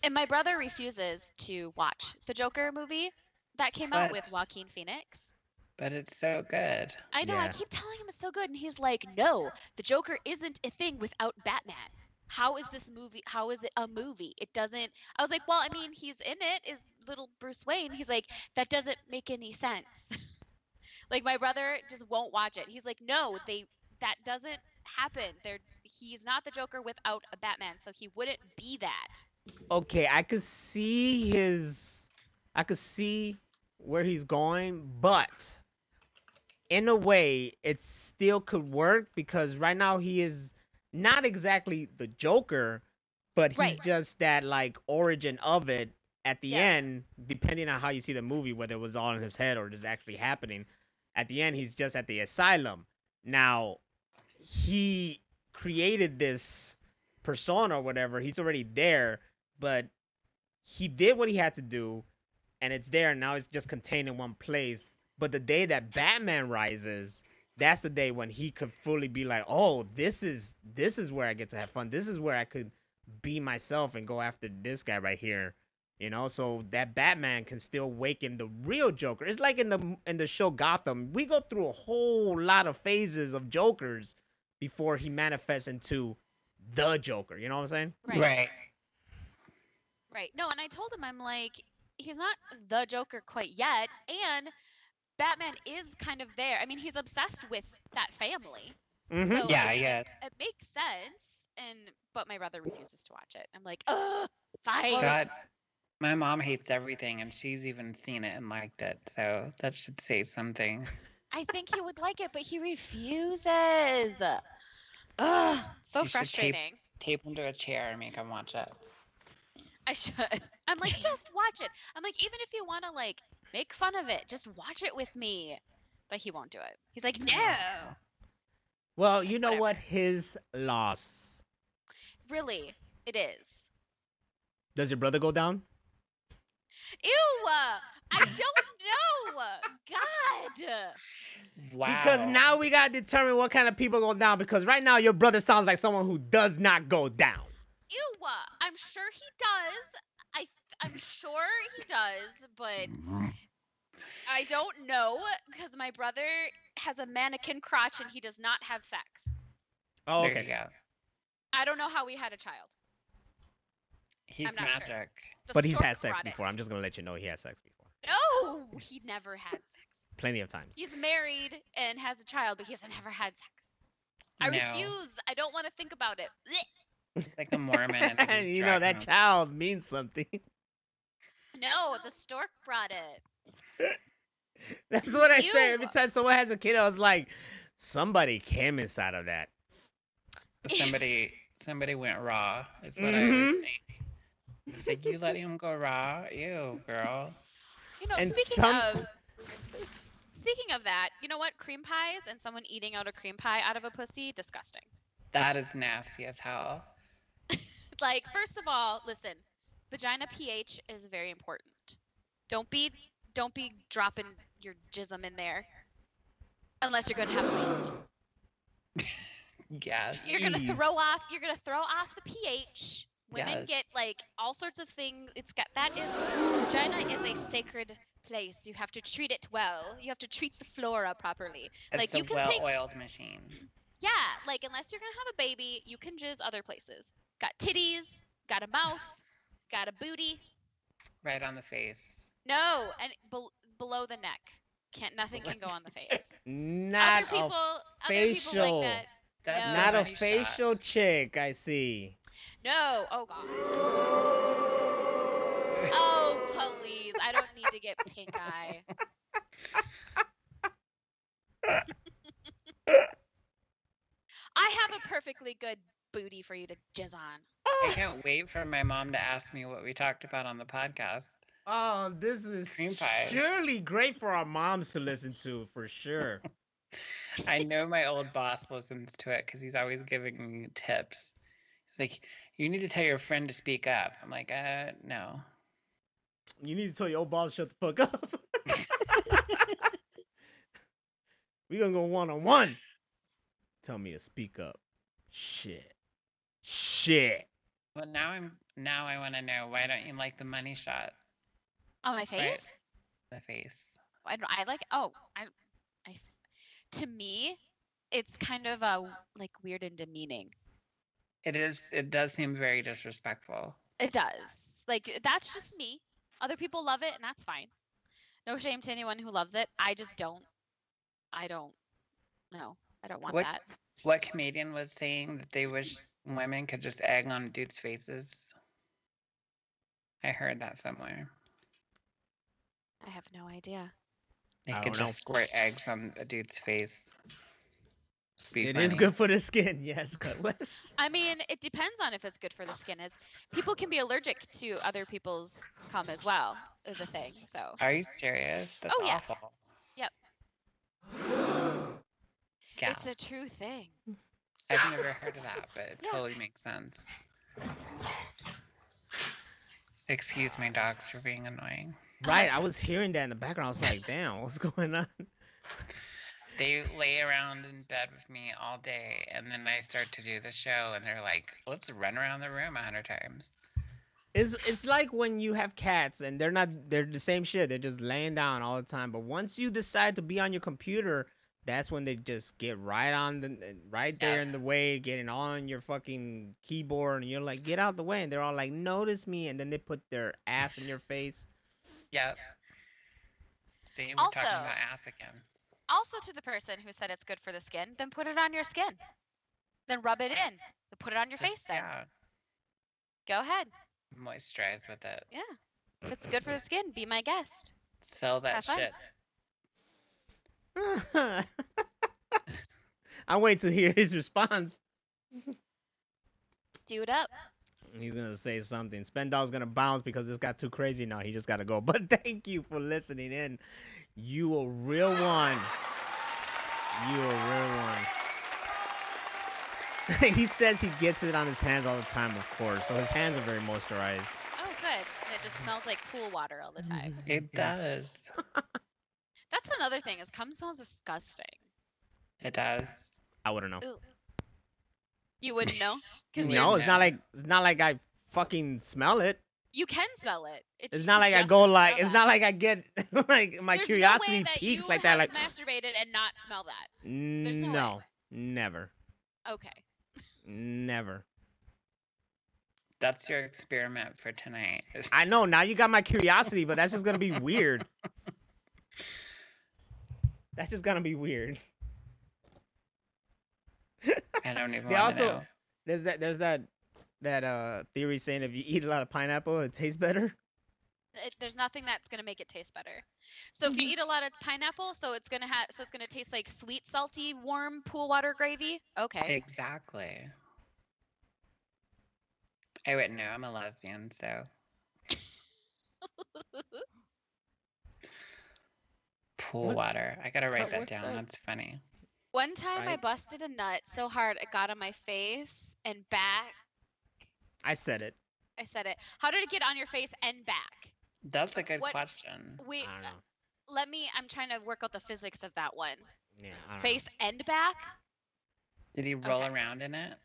Speaker 4: And my brother refuses to watch the Joker movie that came out with
Speaker 2: But-
Speaker 4: Joaquin Phoenix.
Speaker 2: But it's so good.
Speaker 4: I know, I
Speaker 1: Yeah.
Speaker 4: keep telling him it's so good, and he's like, no, the Joker isn't a thing without Batman. How is this movie? How is it a movie? It doesn't. I was like, well, I mean, he's in it, is little Bruce Wayne. He's like, that doesn't make any sense. Like, my brother just won't watch it. He's like, no, that doesn't happen. He's not the Joker without a Batman, so he wouldn't be that.
Speaker 1: Okay, I could see where he's going, but in a way, it still could work because right now he is not exactly the Joker, but he's
Speaker 4: Right.
Speaker 1: just that like origin of it at the
Speaker 4: Yeah.
Speaker 1: end, depending on how you see the movie, whether it was all in his head or just actually happening. At the end, he's just at the asylum. Now, he created this persona or whatever. He's already there, but he did what he had to do, and it's there. And now it's just contained in one place. But the day that Batman rises, that's the day when he could fully be like, "Oh, this is where I get to have fun. This is where I could be myself and go after this guy right here." You know, so that Batman can still waken the real Joker. It's like in the show Gotham, we go through a whole lot of phases of Jokers before he manifests into the Joker. You know what I'm saying?
Speaker 2: Right.
Speaker 4: Right. No, and I told him, I'm like, he's not the Joker quite yet, and Batman is kind of there. I mean, he's obsessed with that family.
Speaker 1: Mm-hmm.
Speaker 4: So
Speaker 2: Yeah,
Speaker 4: I mean,
Speaker 2: yes.
Speaker 4: it makes sense. But my brother refuses to watch it. I'm like, ugh, fine.
Speaker 2: God, my mom hates everything, and she's even seen it and liked it. So that should say something.
Speaker 4: I think he would like it, but he refuses. Ugh, so
Speaker 2: You should
Speaker 4: frustrating.
Speaker 2: tape him to a chair and make him watch it.
Speaker 4: I should. I'm like, just watch it. I'm like, even if you want to like make fun of it, just watch it with me. But he won't do it. He's like, no.
Speaker 1: Well, you know
Speaker 4: Whatever.
Speaker 1: what? His loss.
Speaker 4: Really, it is.
Speaker 1: Does your brother go down?
Speaker 4: Ew! I don't know. God.
Speaker 2: Wow.
Speaker 1: Because now we gotta determine what kind of people go down. Because right now your brother sounds like someone who does not go down.
Speaker 4: Ew! I'm sure he does. I'm sure he does, but I don't know because my brother has a mannequin crotch and he does not have sex.
Speaker 1: Oh,
Speaker 2: There
Speaker 1: okay.
Speaker 2: you go.
Speaker 4: I don't know how we had a child.
Speaker 2: He's
Speaker 4: I'm not sure.
Speaker 2: magic.
Speaker 4: The
Speaker 1: But he's
Speaker 4: stork
Speaker 1: had sex
Speaker 4: brought
Speaker 1: before.
Speaker 4: it.
Speaker 1: I'm just gonna let you know he had sex before.
Speaker 4: No, he never had sex.
Speaker 1: Plenty of times.
Speaker 4: He's married and has a child, but he has never had sex. I
Speaker 2: No.
Speaker 4: refuse. I don't want to think about it. Blech.
Speaker 2: Like a Mormon. And they just
Speaker 1: You
Speaker 2: drag
Speaker 1: know that
Speaker 2: him.
Speaker 1: child means something.
Speaker 4: No, the stork brought it.
Speaker 1: That's what I say.
Speaker 4: Ew.
Speaker 1: Every time someone has a kid, I was like, somebody came inside of that.
Speaker 2: Somebody went raw. Is what I always think. It's like you let him go raw. Ew, girl.
Speaker 4: You know,
Speaker 1: And
Speaker 4: speaking of that, you know what? Cream pies and someone eating out a cream pie out of a pussy, disgusting.
Speaker 2: That is nasty as hell.
Speaker 4: Like, first of all, listen, vagina pH is very important. Don't be dropping your jism in there unless you're gonna have a baby.
Speaker 2: Yes.
Speaker 4: You're gonna
Speaker 1: Jeez.
Speaker 4: throw off the pH. Women
Speaker 2: Yes.
Speaker 4: get like all sorts of things. Vagina is a sacred place. You have to treat it well. You have to treat the flora properly.
Speaker 2: It's
Speaker 4: Like
Speaker 2: a
Speaker 4: you can take
Speaker 2: well-oiled machine.
Speaker 4: Yeah, like unless you're gonna have a baby, you can jizz other places. Got titties, got a mouth, got a booty.
Speaker 2: Right on the face.
Speaker 4: No, and below the neck. Nothing can go on the face.
Speaker 1: Not
Speaker 4: Other people
Speaker 1: a facial.
Speaker 4: like that.
Speaker 2: That's
Speaker 4: No.
Speaker 2: the
Speaker 1: Not a
Speaker 2: money shot.
Speaker 1: facial chick, I see.
Speaker 4: No. Oh god. Oh please. I don't need to get pink eye. I have a perfectly good booty for you to jizz on.
Speaker 2: I can't wait for my mom to ask me what we talked about on the podcast.
Speaker 1: Oh, this is
Speaker 2: Cream pie.
Speaker 1: surely great for our moms to listen to, for sure.
Speaker 2: I know my old boss listens to it because he's always giving me tips. He's like, you need to tell your friend to speak up. I'm like, no.
Speaker 1: You need to tell your old boss to shut the fuck up. We gonna go one-on-one. Tell me to speak up. Shit.
Speaker 2: Well, now I want to know, why don't you like the money shot?
Speaker 4: On my face?
Speaker 2: Right. The face.
Speaker 4: I like. To me, it's kind of like weird and demeaning.
Speaker 2: It is. It does seem very disrespectful.
Speaker 4: It does. Like that's just me. Other people love it, and that's fine. No shame to anyone who loves it. I just don't. I don't. No, I don't want that.
Speaker 2: What comedian was saying that they wish women could just egg on dudes' faces? I heard that somewhere.
Speaker 4: I have no idea.
Speaker 2: They
Speaker 1: I
Speaker 2: could
Speaker 1: don't know.
Speaker 2: just squirt eggs on a dude's face.
Speaker 1: It is good for the skin, yes, Cutlass.
Speaker 4: I mean, it depends on if it's good for the skin. People can be allergic to other people's cum as well, is a thing. So.
Speaker 2: Are you serious? That's
Speaker 4: Oh, yeah.
Speaker 2: awful.
Speaker 4: Yep.
Speaker 2: Yeah.
Speaker 4: It's a true thing.
Speaker 2: I've never heard of that, but it totally makes sense. Excuse my dogs for being annoying.
Speaker 1: Right, I was hearing that in the background. I was like, damn, what's going on?
Speaker 2: They lay around in bed with me all day, and then I start to do the show, and they're like, let's run around the room 100 times.
Speaker 1: It's like when you have cats and they're the same shit. They're just laying down all the time. But once you decide to be on your computer that's when they just get right on the right there in the way, getting on your fucking keyboard, and you're like, get out the way, and they're all like, notice me, and then they put their ass in your face.
Speaker 2: Yep. See, we're talking about ass again.
Speaker 4: Also, to the person who said it's good for the skin, then put it on your skin. Then rub it in. Then put it on your face then.
Speaker 2: Yeah.
Speaker 4: Go ahead.
Speaker 2: Moisturize with it.
Speaker 4: Yeah. If it's good for the skin, be my guest.
Speaker 2: Sell that shit.
Speaker 1: I wait to hear his response.
Speaker 4: Do it up.
Speaker 1: He's gonna say something. Spendall's gonna bounce because this got too crazy now. He just gotta go. But thank you for listening in. You a real one. You a real one. He says he gets it on his hands all the time, of course. So his hands are very moisturized.
Speaker 4: Oh, good. And it just smells like pool water all the time.
Speaker 2: It does.
Speaker 4: That's another thing, is cum smells disgusting.
Speaker 2: It does.
Speaker 1: I wouldn't know.
Speaker 4: Ew. You wouldn't know?
Speaker 1: No, it's not like I fucking smell it.
Speaker 4: You can smell it.
Speaker 1: It's not like I go like, it's not like I get like my
Speaker 4: There's
Speaker 1: curiosity
Speaker 4: no way that
Speaker 1: peaks
Speaker 4: you
Speaker 1: like that. Like
Speaker 4: masturbated and not smell that.
Speaker 1: There's no, never.
Speaker 4: Okay.
Speaker 1: Never.
Speaker 2: That's your experiment for tonight.
Speaker 1: I know, now you got my curiosity, but that's just gonna be weird. That's just gonna be weird.
Speaker 2: I don't even
Speaker 1: They
Speaker 2: want to
Speaker 1: also
Speaker 2: know.
Speaker 1: there's that theory saying if you eat a lot of pineapple, it tastes better.
Speaker 4: There's nothing that's gonna make it taste better. So if you eat a lot of pineapple, so it's gonna taste like sweet, salty, warm pool water gravy. Okay.
Speaker 2: Exactly. I wouldn't know. I'm a lesbian, so. Pool water. I gotta write that down. That's funny.
Speaker 4: One time I
Speaker 1: Right?
Speaker 4: busted a nut so hard it got on my face and back.
Speaker 1: I said it.
Speaker 4: I said it. How did it get on your face and back?
Speaker 2: That's a good
Speaker 4: What-
Speaker 2: question.
Speaker 4: Wait,
Speaker 1: I don't know.
Speaker 4: I'm trying to work out the physics of that one.
Speaker 1: Yeah, I don't
Speaker 4: Face and back?
Speaker 2: Did he roll
Speaker 4: Okay.
Speaker 2: around in it?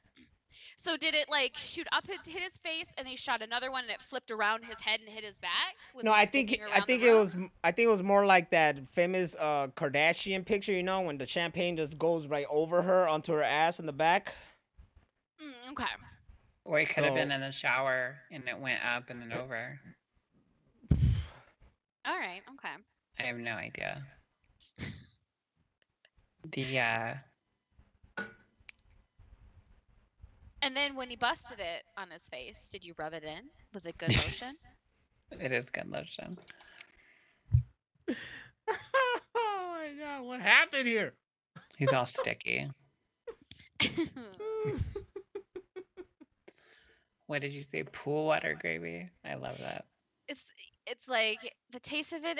Speaker 4: So did it like shoot up and hit his face and they shot another one and it flipped around his head and hit his back? Was
Speaker 1: know. No,
Speaker 4: he
Speaker 1: I think
Speaker 4: spinning
Speaker 1: I
Speaker 4: around
Speaker 1: think
Speaker 4: the
Speaker 1: it
Speaker 4: room?
Speaker 1: was more like that famous Kardashian picture, you know, when the champagne just goes right over her onto her ass in the back.
Speaker 4: Okay.
Speaker 2: Or he could have been
Speaker 1: So-
Speaker 2: in the shower and it went up and then over.
Speaker 4: All right. Okay.
Speaker 2: I have no idea.
Speaker 4: And then when he busted it on his face, did you rub it in? Was it good lotion?
Speaker 2: It is good lotion.
Speaker 1: Oh my god, what happened here?
Speaker 2: He's all sticky. What did you say? Pool water gravy? I love that.
Speaker 4: It's like the taste of it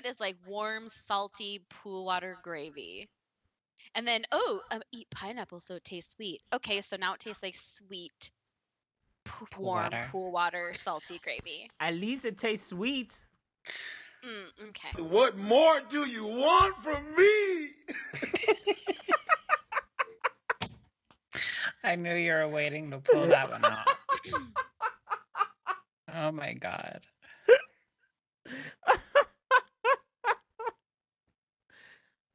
Speaker 4: is like warm, salty pool water gravy. And then eat pineapple so it tastes sweet. Okay, so now it tastes like sweet warm
Speaker 2: water.
Speaker 4: pool water salty gravy.
Speaker 1: At least it tastes sweet.
Speaker 4: Okay.
Speaker 3: What more do you want from me?
Speaker 2: I knew you were waiting to pull that one out. Oh my god.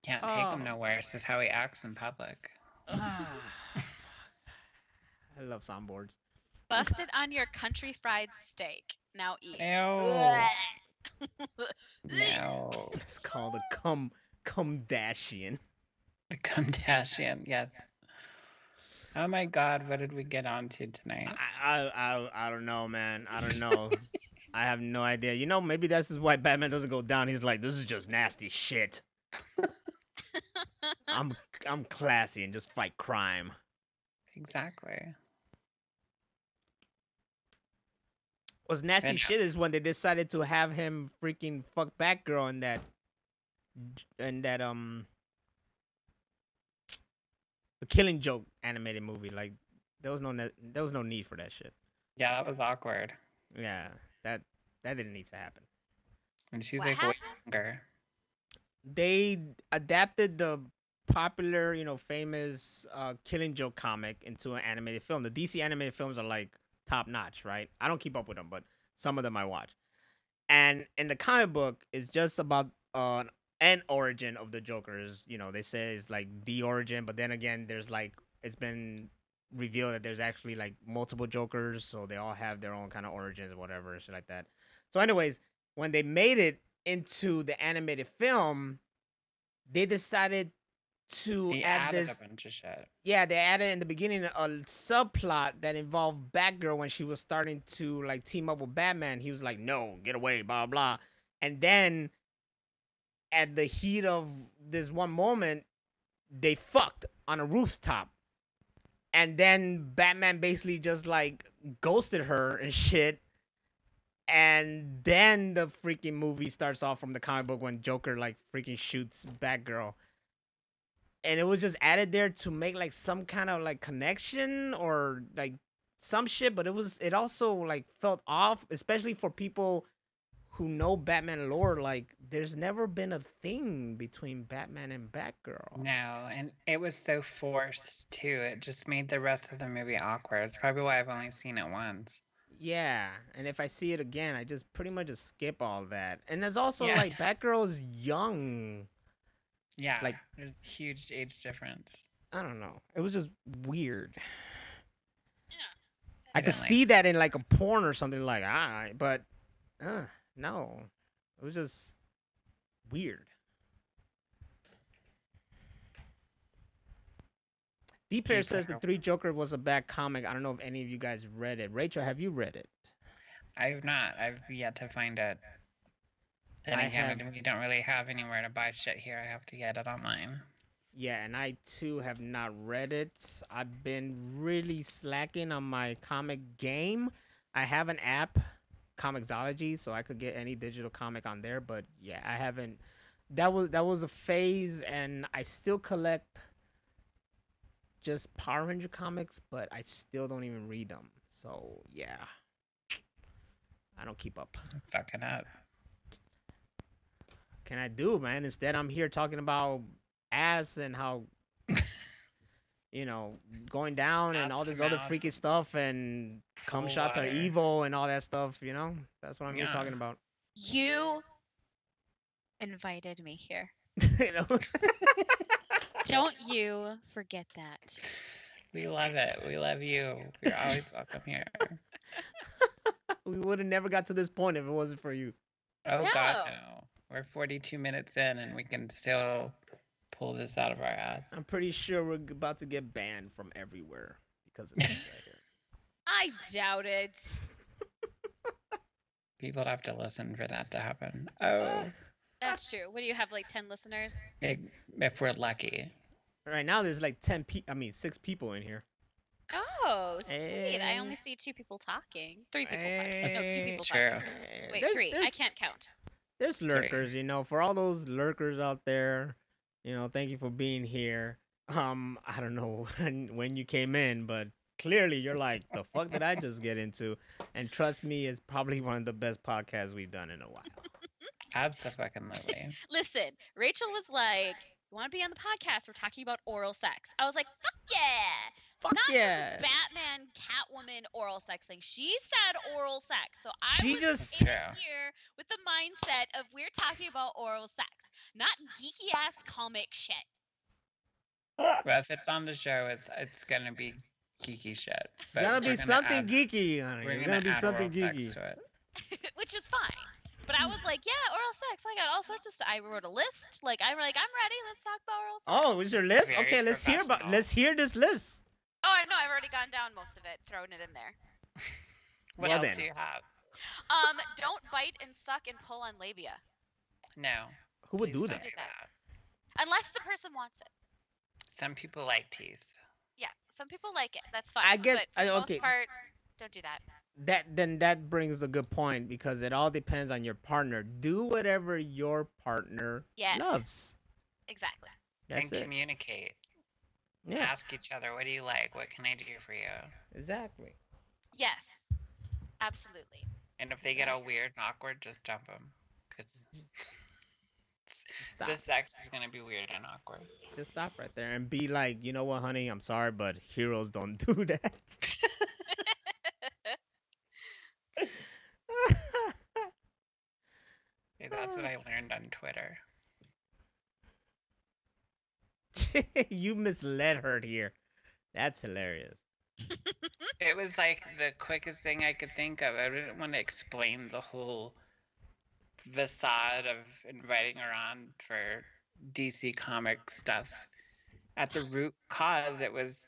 Speaker 2: Can't take him nowhere. This is how he acts in public.
Speaker 1: I love soundboards.
Speaker 4: Busted on your country fried steak. Now eat.
Speaker 2: Ew. No.
Speaker 1: It's called a Kumdashian.
Speaker 2: The Kardashian, yes. Oh my god, what did we get onto tonight?
Speaker 1: I don't know, man. I don't know. I have no idea. You know, maybe that's why Batman doesn't go down. He's like, this is just nasty shit. I'm classy and just fight crime.
Speaker 2: Exactly.
Speaker 1: What's nasty
Speaker 2: And-
Speaker 1: shit is when they decided to have him freaking fuck Batgirl in that the Killing Joke animated movie. Like there was no need for that shit.
Speaker 2: Yeah, that was awkward.
Speaker 1: Yeah, that didn't need to happen.
Speaker 2: And she's
Speaker 4: What
Speaker 2: like way
Speaker 4: happened?
Speaker 2: younger.
Speaker 1: They adapted the popular, you know, famous Killing Joke comic into an animated film. The DC animated films are like top notch, right? I don't keep up with them, but some of them I watch. And in the comic book, it's just about and origin of the Jokers. You know, they say it's like the origin, but then again, there's like it's been revealed that there's actually like multiple Jokers, so they all have their own kind of origins or whatever, shit like that. So, anyways, when they made it into the animated film, they decided to
Speaker 2: He
Speaker 1: add
Speaker 2: added a
Speaker 1: this.
Speaker 2: bunch of shit.
Speaker 1: Yeah, they added in the beginning a subplot that involved Batgirl when she was starting to like team up with Batman. He was like, "No, get away," blah blah. And then at the heat of this one moment, they fucked on a rooftop. And then Batman basically just like ghosted her and shit. And then the freaking movie starts off from the comic book when Joker like freaking shoots Batgirl. And it was just added there to make like some kind of like connection or like some shit, but it also like felt off, especially for people who know Batman lore. Like there's never been a thing between Batman and Batgirl.
Speaker 2: No, and it was so forced too. It just made the rest of the movie awkward. It's probably why I've only seen it once.
Speaker 1: Yeah, and if I see it again, I just pretty much just skip all that. And there's also
Speaker 2: Yeah.
Speaker 1: like Batgirl's young.
Speaker 2: Yeah,
Speaker 1: Like
Speaker 2: there's huge age difference.
Speaker 1: I don't know. It was just weird.
Speaker 4: Yeah.
Speaker 1: I
Speaker 2: I
Speaker 1: could
Speaker 2: didn't like
Speaker 1: see that in like a porn or something like but no. It was just weird. Deep Air says the
Speaker 2: Deeper.
Speaker 1: Three Joker was a bad comic. I don't know if any of you guys read it. Rachel, have you read it?
Speaker 2: I've not. I've yet to find it. Then
Speaker 1: I
Speaker 2: again,
Speaker 1: have.
Speaker 2: we don't really have anywhere to buy shit here. I have to get it online.
Speaker 1: Yeah, and I too have not read it. I've been really slacking on my comic game. I have an app, Comixology, so I could get any digital comic on there, but yeah, I haven't. That was a phase, and I still collect just Power Ranger comics, but I still don't even read them. So yeah, I don't keep up.
Speaker 2: Fucking up.
Speaker 1: Can I do, man? Instead, I'm here talking about ass and how going down and
Speaker 2: Ass
Speaker 1: all
Speaker 2: to
Speaker 1: this other
Speaker 2: mouth.
Speaker 1: freaky stuff and cum
Speaker 2: Cool
Speaker 1: shots are
Speaker 2: water.
Speaker 1: evil and all that stuff. That's what I'm here
Speaker 2: Yeah.
Speaker 1: talking about.
Speaker 4: You invited me here.
Speaker 1: you know,
Speaker 4: Don't you forget that.
Speaker 2: We love it. We love you. You're always welcome here.
Speaker 1: we would have never got to this point if it wasn't for you.
Speaker 2: Oh God,
Speaker 4: No.
Speaker 2: no. We're 42 minutes in and we can still pull this out of our ass.
Speaker 1: I'm pretty sure we're about to get banned from everywhere because of this right here.
Speaker 4: I doubt it.
Speaker 2: People have to listen for that to happen. Oh,
Speaker 4: That's true. What do you have, like 10 listeners?
Speaker 2: if we're lucky.
Speaker 1: Right now, there's like 6 people in here.
Speaker 4: Oh, sweet. I only
Speaker 1: Eh.
Speaker 4: see 2 people talking. 3 people talking. No, 2
Speaker 1: Eh,
Speaker 4: people
Speaker 2: It's
Speaker 4: talking.
Speaker 2: true.
Speaker 4: Wait,
Speaker 1: there's,
Speaker 4: 3. I
Speaker 1: There's,
Speaker 4: can't count.
Speaker 1: there's lurkers, for all those lurkers out there, thank you for being here. I don't know when you came in, but clearly you're like, the fuck did I just get into? And trust me, it's probably one of the best podcasts we've done in a while.
Speaker 2: Absolutely.
Speaker 4: Listen, Rachel was like, "You want to be on the podcast? We're talking about oral sex." I was like, "Fuck yeah!"
Speaker 1: Fuck
Speaker 4: Not
Speaker 1: yeah.
Speaker 4: this Batman Catwoman oral sex thing. She said oral sex, so I
Speaker 1: She
Speaker 4: was
Speaker 1: just-
Speaker 4: in
Speaker 2: Yeah.
Speaker 4: here with the mindset of we're talking about oral sex, not geeky ass comic shit.
Speaker 2: Well, if it's on the show, it's gonna be geeky shit.
Speaker 1: It's gonna be something geeky, honey.
Speaker 2: We're
Speaker 1: It's gonna be
Speaker 2: add
Speaker 1: something
Speaker 2: oral sex
Speaker 1: geeky.
Speaker 2: to it.
Speaker 4: Which is fine. But I was like, yeah, oral sex. I got all sorts of stuff. I wrote a list. Like I'm ready. Let's talk about oral sex.
Speaker 1: Oh, is your
Speaker 2: It's
Speaker 1: list?
Speaker 2: very
Speaker 1: Okay, let's hear this list.
Speaker 4: Oh, I know. I've already gone down most of it, thrown it in there.
Speaker 2: What
Speaker 1: Well
Speaker 2: else
Speaker 1: then.
Speaker 2: do you have?
Speaker 4: Don't bite and suck and pull on labia.
Speaker 2: No.
Speaker 1: Who would
Speaker 2: please
Speaker 1: do
Speaker 2: don't
Speaker 1: that?
Speaker 4: Unless the person wants it.
Speaker 2: Some people like teeth.
Speaker 4: Yeah, some people like it. That's fine.
Speaker 1: I get-
Speaker 4: but for the
Speaker 1: okay.
Speaker 4: most part, don't do that.
Speaker 1: That brings a good point because it all depends on your partner. Do whatever your partner
Speaker 4: Yes.
Speaker 1: loves.
Speaker 4: Exactly.
Speaker 1: That's
Speaker 2: and
Speaker 1: it.
Speaker 2: communicate.
Speaker 1: Yeah,
Speaker 2: Ask each other, what do you like? What can I do for you?
Speaker 1: exactly.
Speaker 4: Yes. Absolutely.
Speaker 2: And if they get all weird and awkward, just dump them. Because
Speaker 1: Stop.
Speaker 2: the sex is going to be weird and awkward.
Speaker 1: Just stop right there and be like, you know what, honey? I'm sorry, but heroes don't do that.
Speaker 2: That's what I learned on Twitter.
Speaker 1: You misled her here. That's hilarious.
Speaker 2: It was like the quickest thing I could think of. I didn't want to explain the whole facade of inviting her on for DC comic stuff. At the root cause, it was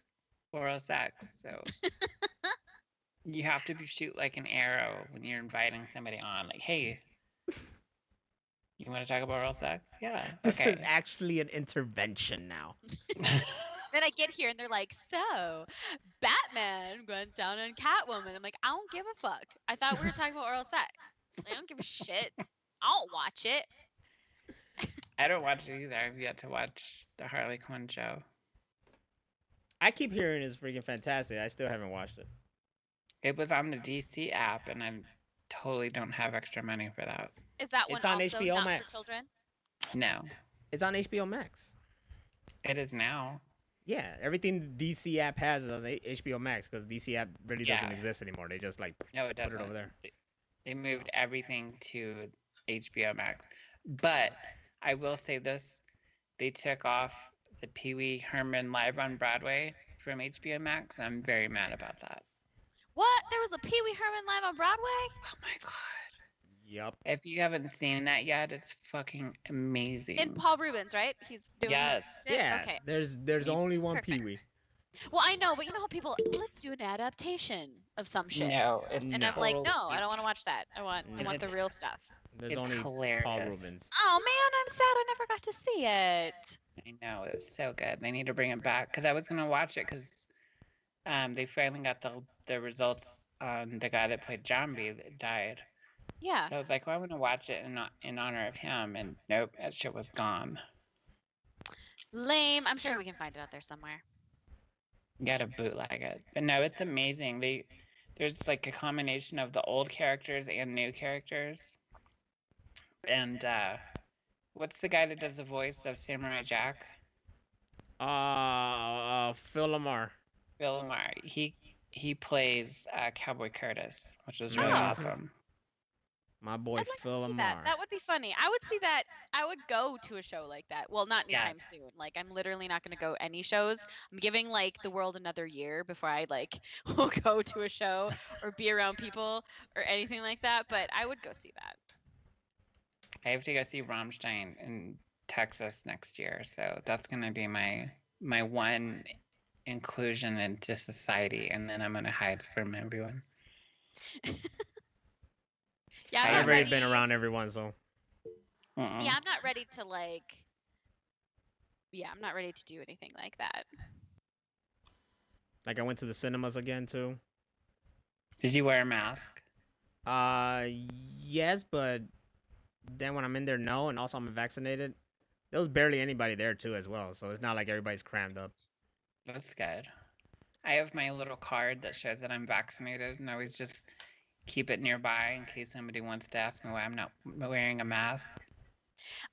Speaker 2: oral sex. So you have to shoot like an arrow when you're inviting somebody on. Like, hey, you want to talk about oral sex? Yeah.
Speaker 1: This is
Speaker 2: Okay.
Speaker 1: actually an intervention now.
Speaker 4: Then I get here and they're like, so Batman went down on Catwoman. I'm like, I don't give a fuck. I thought we were talking about oral sex. I don't give a shit. I'll watch it.
Speaker 2: I don't watch it either. I've yet to watch the Harley Quinn show.
Speaker 1: I keep hearing it's freaking fantastic. I still haven't watched it.
Speaker 2: It was on the DC app, and I totally don't have extra money for that.
Speaker 4: Is that one
Speaker 1: It's on
Speaker 4: also
Speaker 1: HBO
Speaker 4: not
Speaker 1: Max.
Speaker 4: for children?
Speaker 2: No,
Speaker 1: It's on HBO Max.
Speaker 2: it is now.
Speaker 1: Yeah, everything the DC app has is on HBO Max because DC app really doesn't
Speaker 2: Yeah.
Speaker 1: exist anymore. They just like
Speaker 2: No, it
Speaker 1: put
Speaker 2: doesn't.
Speaker 1: it over there.
Speaker 2: They moved everything to HBO Max. But I will say this: they took off the Pee Wee Herman live on Broadway from HBO Max. And I'm very mad about that.
Speaker 4: What? There was a Pee Wee Herman live on Broadway?
Speaker 2: Oh my god!
Speaker 1: Yep.
Speaker 2: If you haven't seen that yet, it's fucking amazing.
Speaker 4: In Paul Rubens, right? He's doing
Speaker 2: Yes.
Speaker 4: shit?
Speaker 1: Yeah.
Speaker 4: Okay.
Speaker 1: There's
Speaker 2: Me-
Speaker 1: only one
Speaker 4: Perfect.
Speaker 1: Pee Wee.
Speaker 4: Well, I know, but you know how people, let's do an adaptation of some shit.
Speaker 2: No, it's
Speaker 4: And I'm like, no, I don't want to watch that. I want the
Speaker 2: It's-
Speaker 4: real stuff.
Speaker 1: There's
Speaker 2: It's
Speaker 1: only
Speaker 2: hilarious.
Speaker 1: Paul Rubens.
Speaker 4: Oh man, I'm sad I never got to see it.
Speaker 2: I know, it's so good. They need to bring it back because I was gonna watch it because they finally got the results on the guy that played Zombie that died.
Speaker 4: Yeah.
Speaker 2: So I was like, well, I want to watch it in honor of him, and nope, that shit was gone.
Speaker 4: Lame. I'm sure we can find it out there somewhere.
Speaker 2: You gotta bootleg it, but no, it's amazing. There's like a combination of the old characters and new characters, and what's the guy that does the voice of Samurai Jack?
Speaker 1: Phil Lamar.
Speaker 2: Bill Lamar. He plays Cowboy Curtis, which is really
Speaker 4: Oh.
Speaker 2: awesome.
Speaker 1: My boy
Speaker 4: I'd like
Speaker 1: Phil
Speaker 4: to see
Speaker 1: Lamar.
Speaker 4: that. That would be funny. I would see that. I would go to a show like that. Well, not anytime
Speaker 2: Yes.
Speaker 4: soon. Like I'm literally not going to go any shows. I'm giving like the world another year before I like will go to a show or be around people or anything like that. But I would go see that.
Speaker 2: I have to go see Rammstein in Texas next year, so that's gonna be my one inclusion into society, and then I'm gonna hide from everyone.
Speaker 4: Yeah,
Speaker 2: I've
Speaker 4: I'm
Speaker 1: I've
Speaker 4: not
Speaker 1: already
Speaker 4: ready.
Speaker 1: been around everyone, so
Speaker 4: Yeah, I'm not ready to like. Yeah, I'm not ready to do anything like that.
Speaker 1: like I went to the cinemas again too.
Speaker 2: Did you wear a mask?
Speaker 1: Yes, but then when I'm in there, no, and also I'm vaccinated. There was barely anybody there too, as well. So it's not like everybody's crammed up.
Speaker 2: That's good. I have my little card that shows that I'm vaccinated, and I always just keep it nearby in case somebody wants to ask me why I'm not wearing a mask.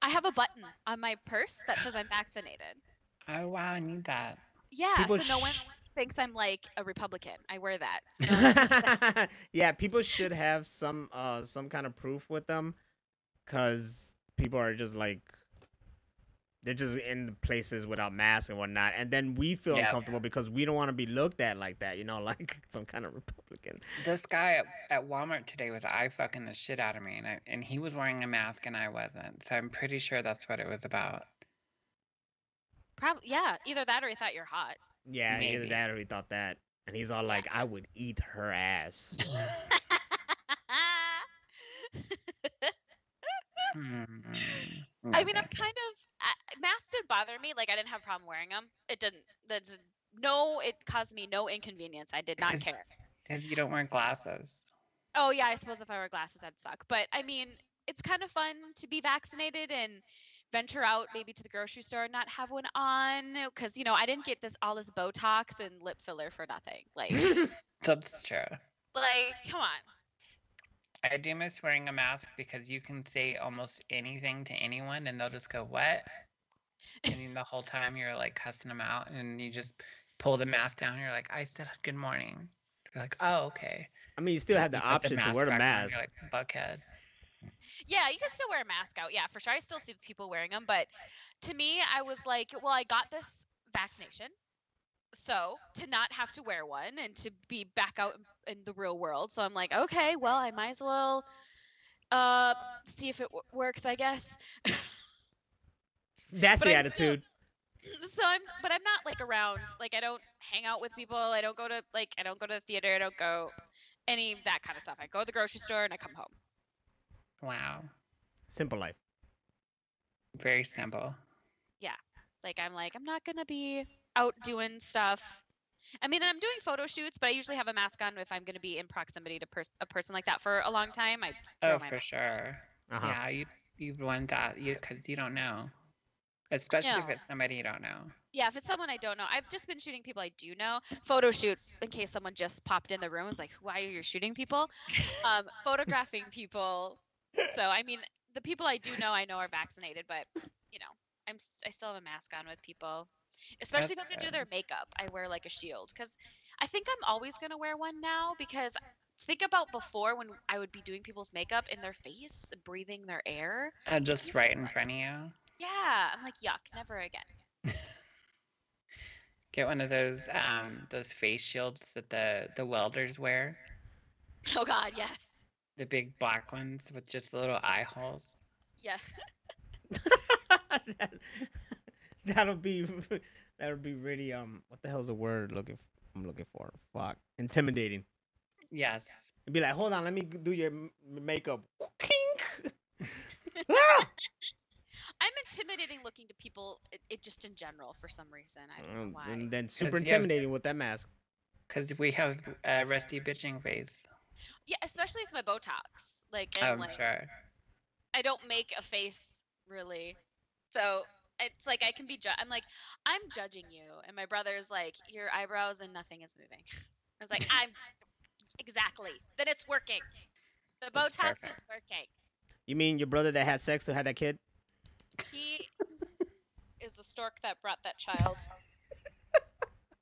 Speaker 4: I have a button on my purse that says I'm vaccinated.
Speaker 2: Oh wow, I need that.
Speaker 4: Yeah,
Speaker 1: People
Speaker 4: so no one
Speaker 1: sh-
Speaker 4: thinks I'm like a Republican. I wear that. So no one thinks that-
Speaker 1: Yeah, people should have some kind of proof with them, cause people are just like they're just in places without masks and whatnot, and then we feel
Speaker 2: Yeah.
Speaker 1: uncomfortable because we don't want to be looked at like that, like some kind of Republican.
Speaker 2: This guy at Walmart today was eye fucking the shit out of me, and he was wearing a mask and I wasn't. So I'm pretty sure that's what it was about.
Speaker 4: Probably, yeah. Either that or he thought you're hot.
Speaker 1: Yeah, either
Speaker 2: Maybe.
Speaker 1: that or he thought that, and he's all like, "I would eat her ass."
Speaker 4: I mean, I'm kind of masks didn't bother me. Like I didn't have a problem wearing them. It didn't. That's no. It caused me no inconvenience. I did not
Speaker 2: 'Cause-
Speaker 4: care.
Speaker 2: because you don't wear glasses.
Speaker 4: Oh yeah, I suppose if I wore glasses, that'd suck. But I mean, it's kind of fun to be vaccinated and venture out maybe to the grocery store and not have one on because I didn't get all this Botox and lip filler for nothing. Like
Speaker 2: That's true.
Speaker 4: come on.
Speaker 2: I do miss wearing a mask because you can say almost anything to anyone and they'll just go, "What?" And then the whole time you're like cussing them out, and you just pull the mask down. And you're like, "I said good morning." You're like, "Oh, okay."
Speaker 1: I mean, you still have the
Speaker 2: You put
Speaker 1: option to wear the
Speaker 2: back on,
Speaker 1: mask.
Speaker 2: You're like, "Buckhead."
Speaker 4: Yeah, you can still wear a mask out. Yeah, for sure. I still see people wearing them, but to me, I was like, well, I got this vaccination. So to not have to wear one and to be back out in the real world. So I'm like, okay, well, I might as well uh see if it works, I guess.
Speaker 1: That's
Speaker 4: But
Speaker 1: the
Speaker 4: I still
Speaker 1: attitude.
Speaker 4: but I'm not like around, like I don't hang out with people. I don't go to the theater, I don't go any of that kind of stuff. I go to the grocery store and I come home.
Speaker 2: Wow.
Speaker 1: Simple life.
Speaker 2: Very simple.
Speaker 4: Yeah. I'm not going to be out doing stuff. I mean, I'm doing photo shoots, but I usually have a mask on if I'm going to be in proximity to a person like that for a long time. I throw
Speaker 2: Oh,
Speaker 4: my
Speaker 2: for
Speaker 4: mask.
Speaker 2: sure.
Speaker 1: Uh-huh.
Speaker 2: Yeah, you want that because you don't know, especially if
Speaker 4: No.
Speaker 2: it's somebody you don't know.
Speaker 4: Yeah, if it's someone I don't know. I've just been shooting people I do know. Photo shoot in case someone just popped in the room and was like, why are you shooting people? Photographing people. So, I mean, the people I do know, I know are vaccinated, but, you know, I still have a mask on with people, especially if
Speaker 2: That's
Speaker 4: I have to do
Speaker 2: good.
Speaker 4: their makeup. I wear like a shield because I think I'm always going to wear one now because think about before when I would be doing people's makeup in their face, breathing their air.
Speaker 2: Just right in front of you.
Speaker 4: Yeah, I'm like, yuck, never again.
Speaker 2: Get one of those face shields that the welders wear.
Speaker 4: Oh, God, yes.
Speaker 2: The big black ones with just the little eye holes.
Speaker 4: Yeah.
Speaker 1: that, that'll be that'll be really what the hell's the word I'm looking for? Fuck. Intimidating.
Speaker 2: Yes.
Speaker 1: It'd be like, hold on, let me do your makeup. Pink. Ah!
Speaker 4: I'm intimidating looking to people, it just in general for some reason. I don't know why.
Speaker 1: And then super
Speaker 2: 'Cause you have,
Speaker 1: intimidating with that mask.
Speaker 2: because we have a rusty bitching face.
Speaker 4: Yeah, especially with my Botox.
Speaker 2: I'm sure.
Speaker 4: I don't make a face really. So it's like I can be I'm like, I'm judging you. And my brother's like, your eyebrows and nothing is moving. I was like, I'm exactly. Then it's working. The
Speaker 2: That's
Speaker 4: Botox
Speaker 2: perfect.
Speaker 4: is working.
Speaker 1: You mean your brother that had sex who had that kid?
Speaker 4: He is the stork that brought that child.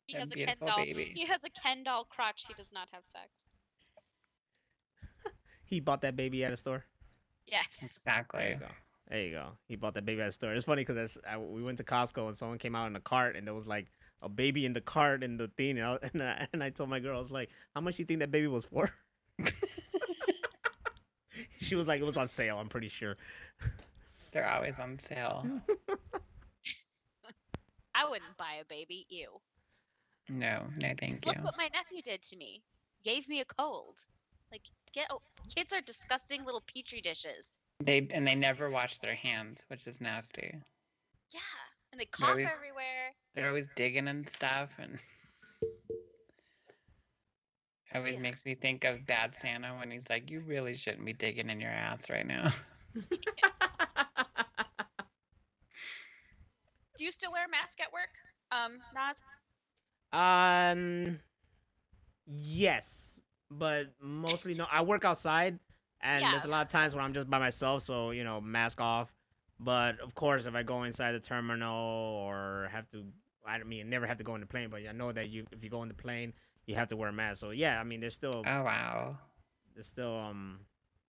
Speaker 4: He
Speaker 2: A
Speaker 4: has a Ken
Speaker 2: beautiful
Speaker 4: doll.
Speaker 2: baby.
Speaker 4: He has a Ken doll crotch. He does not have sex.
Speaker 1: He bought that baby at a store.
Speaker 4: Yes.
Speaker 1: There you
Speaker 2: Exactly.
Speaker 1: go. There you go. He bought that baby at a store. It's funny because we went to Costco and someone came out in a cart and there was like a baby in the cart in the thing and I told my girl, I was like, how much do you think that baby was for? She was like, it was on sale. I'm pretty sure.
Speaker 2: They're always on sale.
Speaker 4: I wouldn't buy a baby. Ew.
Speaker 2: No, no,
Speaker 4: Just
Speaker 2: thank
Speaker 4: look
Speaker 2: you.
Speaker 4: what my nephew did to me. Gave me a cold. Like, kids are disgusting little petri dishes.
Speaker 2: They never wash their hands, which is nasty.
Speaker 4: Yeah. And they
Speaker 2: They're
Speaker 4: cough
Speaker 2: always
Speaker 4: everywhere.
Speaker 2: they're always digging and stuff, and always
Speaker 4: Ugh.
Speaker 2: makes me think of Bad Santa when he's like, "You really shouldn't be digging in your ass right now."
Speaker 4: Do you still wear a mask at work? Naz?
Speaker 1: um, yes, but mostly no. I work outside, and
Speaker 4: Yeah.
Speaker 1: there's a lot of times where I'm just by myself, so mask off. But of course, if I go inside the terminal or have to, I mean, never have to go in the plane, but I know that if you go in the plane, you have to wear a mask. So yeah, I mean,
Speaker 2: Oh wow.
Speaker 1: there's still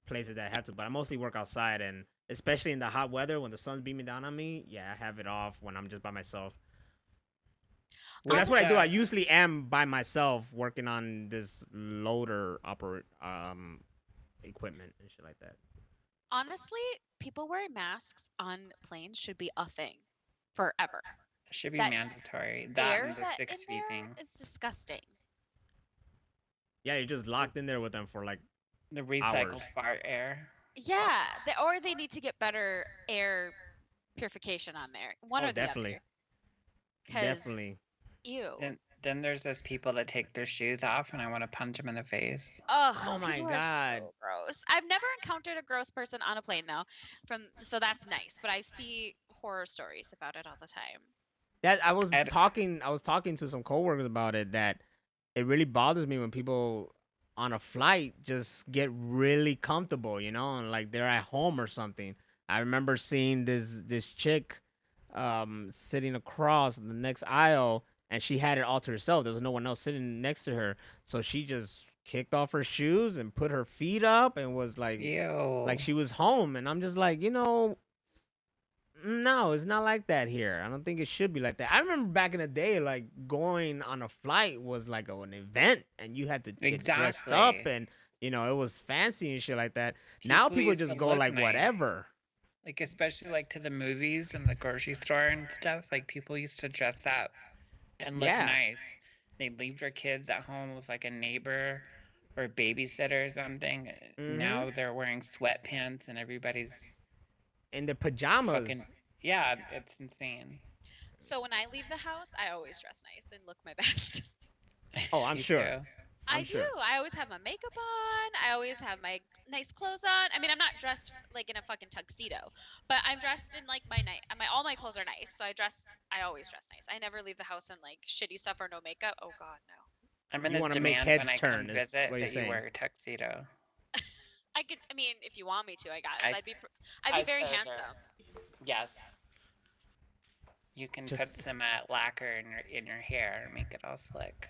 Speaker 1: places that have to, but I mostly work outside, and especially in the hot weather when the sun's beaming down on me, yeah, I have it off when I'm just by myself. Well, that's
Speaker 2: Which
Speaker 1: what I do. I usually am by myself working on this loader equipment and shit like that.
Speaker 4: Honestly, people wearing masks on planes should be a thing forever.
Speaker 2: should be
Speaker 4: That
Speaker 2: mandatory. That
Speaker 4: air
Speaker 2: and the
Speaker 4: that in
Speaker 2: 6 feet
Speaker 4: there
Speaker 2: thing.
Speaker 4: is disgusting.
Speaker 1: Yeah, you're just locked in there with them for like
Speaker 2: The
Speaker 1: hours.
Speaker 2: recycled fart air.
Speaker 4: Yeah, or they need to get better air purification on there. One
Speaker 1: Oh,
Speaker 4: or the
Speaker 1: definitely,
Speaker 4: other. Because,
Speaker 1: definitely.
Speaker 4: ew.
Speaker 2: Then there's those people that take their shoes off, and I want to punch them in the face.
Speaker 4: Ugh,
Speaker 1: Oh my
Speaker 4: people are
Speaker 1: god.
Speaker 4: so gross. I've never encountered a gross person on a plane though. So that's nice, but I see horror stories about it all the time.
Speaker 1: That I was
Speaker 2: Ed,
Speaker 1: talking to some coworkers about it that it really bothers me when people on a flight just get really comfortable, and like they're at home or something. I remember seeing this chick sitting across the next aisle and she had it all to herself. There was no one else sitting next to her. So she just kicked off her shoes and put her feet up and was like
Speaker 2: ew.
Speaker 1: she was home and I'm just like, No, it's not like that here. I don't think it should be like that. I remember back in the day, like going on a flight was like an event, and you had to get dressed up,
Speaker 2: Exactly.
Speaker 1: and it was fancy and shit like that. Now
Speaker 2: People
Speaker 1: people
Speaker 2: used to
Speaker 1: just go
Speaker 2: look
Speaker 1: like
Speaker 2: nice.
Speaker 1: whatever.
Speaker 2: Like, especially like to the movies and the grocery store and stuff. Like, people used to dress up and look
Speaker 1: Yeah,
Speaker 2: nice. They'd leave their kids at home with like a neighbor or a babysitter or something.
Speaker 1: mm-hmm.
Speaker 2: Now they're wearing sweatpants and everybody's
Speaker 1: In the
Speaker 2: fucking.
Speaker 1: pajamas.
Speaker 2: Yeah, it's insane.
Speaker 4: So when I leave the house, I always dress nice and look my best.
Speaker 1: Oh, I'm
Speaker 2: Me
Speaker 1: sure.
Speaker 2: too.
Speaker 4: I
Speaker 1: I'm
Speaker 4: do.
Speaker 1: sure.
Speaker 4: I always have my makeup on. I always have my nice clothes on. I mean, I'm not dressed like in a fucking tuxedo, but I'm dressed in like my night. My all my clothes are nice, so I dress. I always dress nice. I never leave the house in like shitty stuff or no makeup. Oh God, no.
Speaker 2: I'm
Speaker 1: You
Speaker 2: gonna
Speaker 1: want to make
Speaker 2: demand when
Speaker 1: heads
Speaker 2: I come
Speaker 1: turn, is
Speaker 2: visit
Speaker 1: what you're
Speaker 2: that you
Speaker 1: saying.
Speaker 2: wear a tuxedo.
Speaker 4: I could. I mean, if you want me to, I guess.
Speaker 2: I
Speaker 4: I'd
Speaker 2: I
Speaker 4: be very
Speaker 2: serve her.
Speaker 4: handsome.
Speaker 2: Yes. You can put
Speaker 1: Just
Speaker 2: some lacquer in your hair and make it all slick.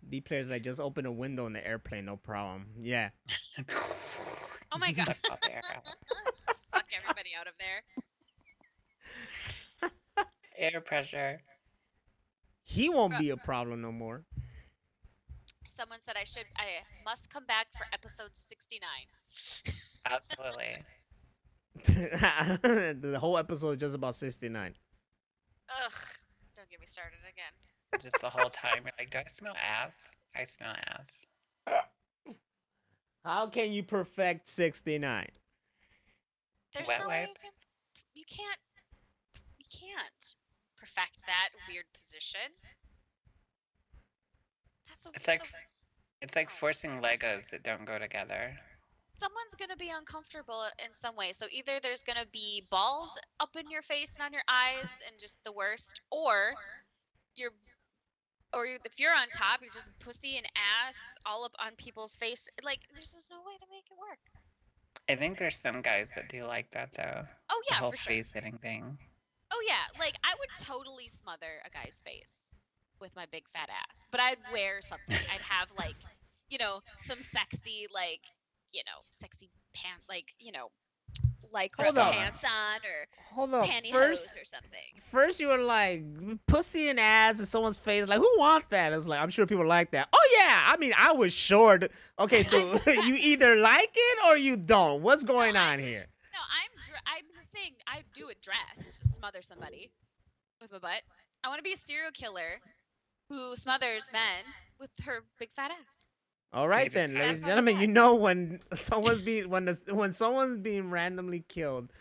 Speaker 1: D players like just open a window in the airplane, no problem. Yeah.
Speaker 4: Oh my God.
Speaker 2: Suck all the air out.
Speaker 4: Suck everybody out of there.
Speaker 2: Air pressure.
Speaker 1: He won't be a problem no more.
Speaker 4: Someone said I must come back for episode 69.
Speaker 2: Absolutely.
Speaker 1: The whole episode is just about 69.
Speaker 4: Ugh. Don't get me started again.
Speaker 2: Just the whole time you're like, do I smell ass? I smell ass.
Speaker 1: How can you perfect 69?
Speaker 4: There's
Speaker 2: Wet
Speaker 4: no way
Speaker 2: wipes?
Speaker 4: you can't perfect that weird position. That's
Speaker 2: It's like
Speaker 4: so
Speaker 2: it's like forcing Legos that don't go together.
Speaker 4: someone's gonna be uncomfortable in some way. So either there's gonna be balls up in your face and on your eyes and just the worst, or you're if you're on top, you're just pussy and ass all up on people's face. Like there's just no way to make it work.
Speaker 2: I think there's some guys that do like that though.
Speaker 4: Oh
Speaker 2: The
Speaker 4: yeah,
Speaker 2: whole
Speaker 4: for sure.
Speaker 2: face hitting thing.
Speaker 4: Oh yeah, like I would totally smother a guy's face with my big fat ass, but I'd wear something. I'd have like, some sexy sexy pant, lycra
Speaker 1: Hold up.
Speaker 4: pants on or
Speaker 1: Hold up.
Speaker 4: pantyhose or something.
Speaker 1: First you were like pussy and ass in someone's face. Like, who wants that? It's like, I'm sure people like that. Oh yeah. I mean, I was short. Okay, so you either like it or you don't. What's going on here?
Speaker 4: No, I'm saying I do a dress to smother somebody with my butt. I want to be a serial killer who smothers men with her big fat ass.
Speaker 1: All right
Speaker 2: They just
Speaker 1: then,
Speaker 2: have-
Speaker 1: ladies and
Speaker 4: That's
Speaker 1: gentlemen,
Speaker 4: what
Speaker 1: you know when someone's being when someone's being randomly killed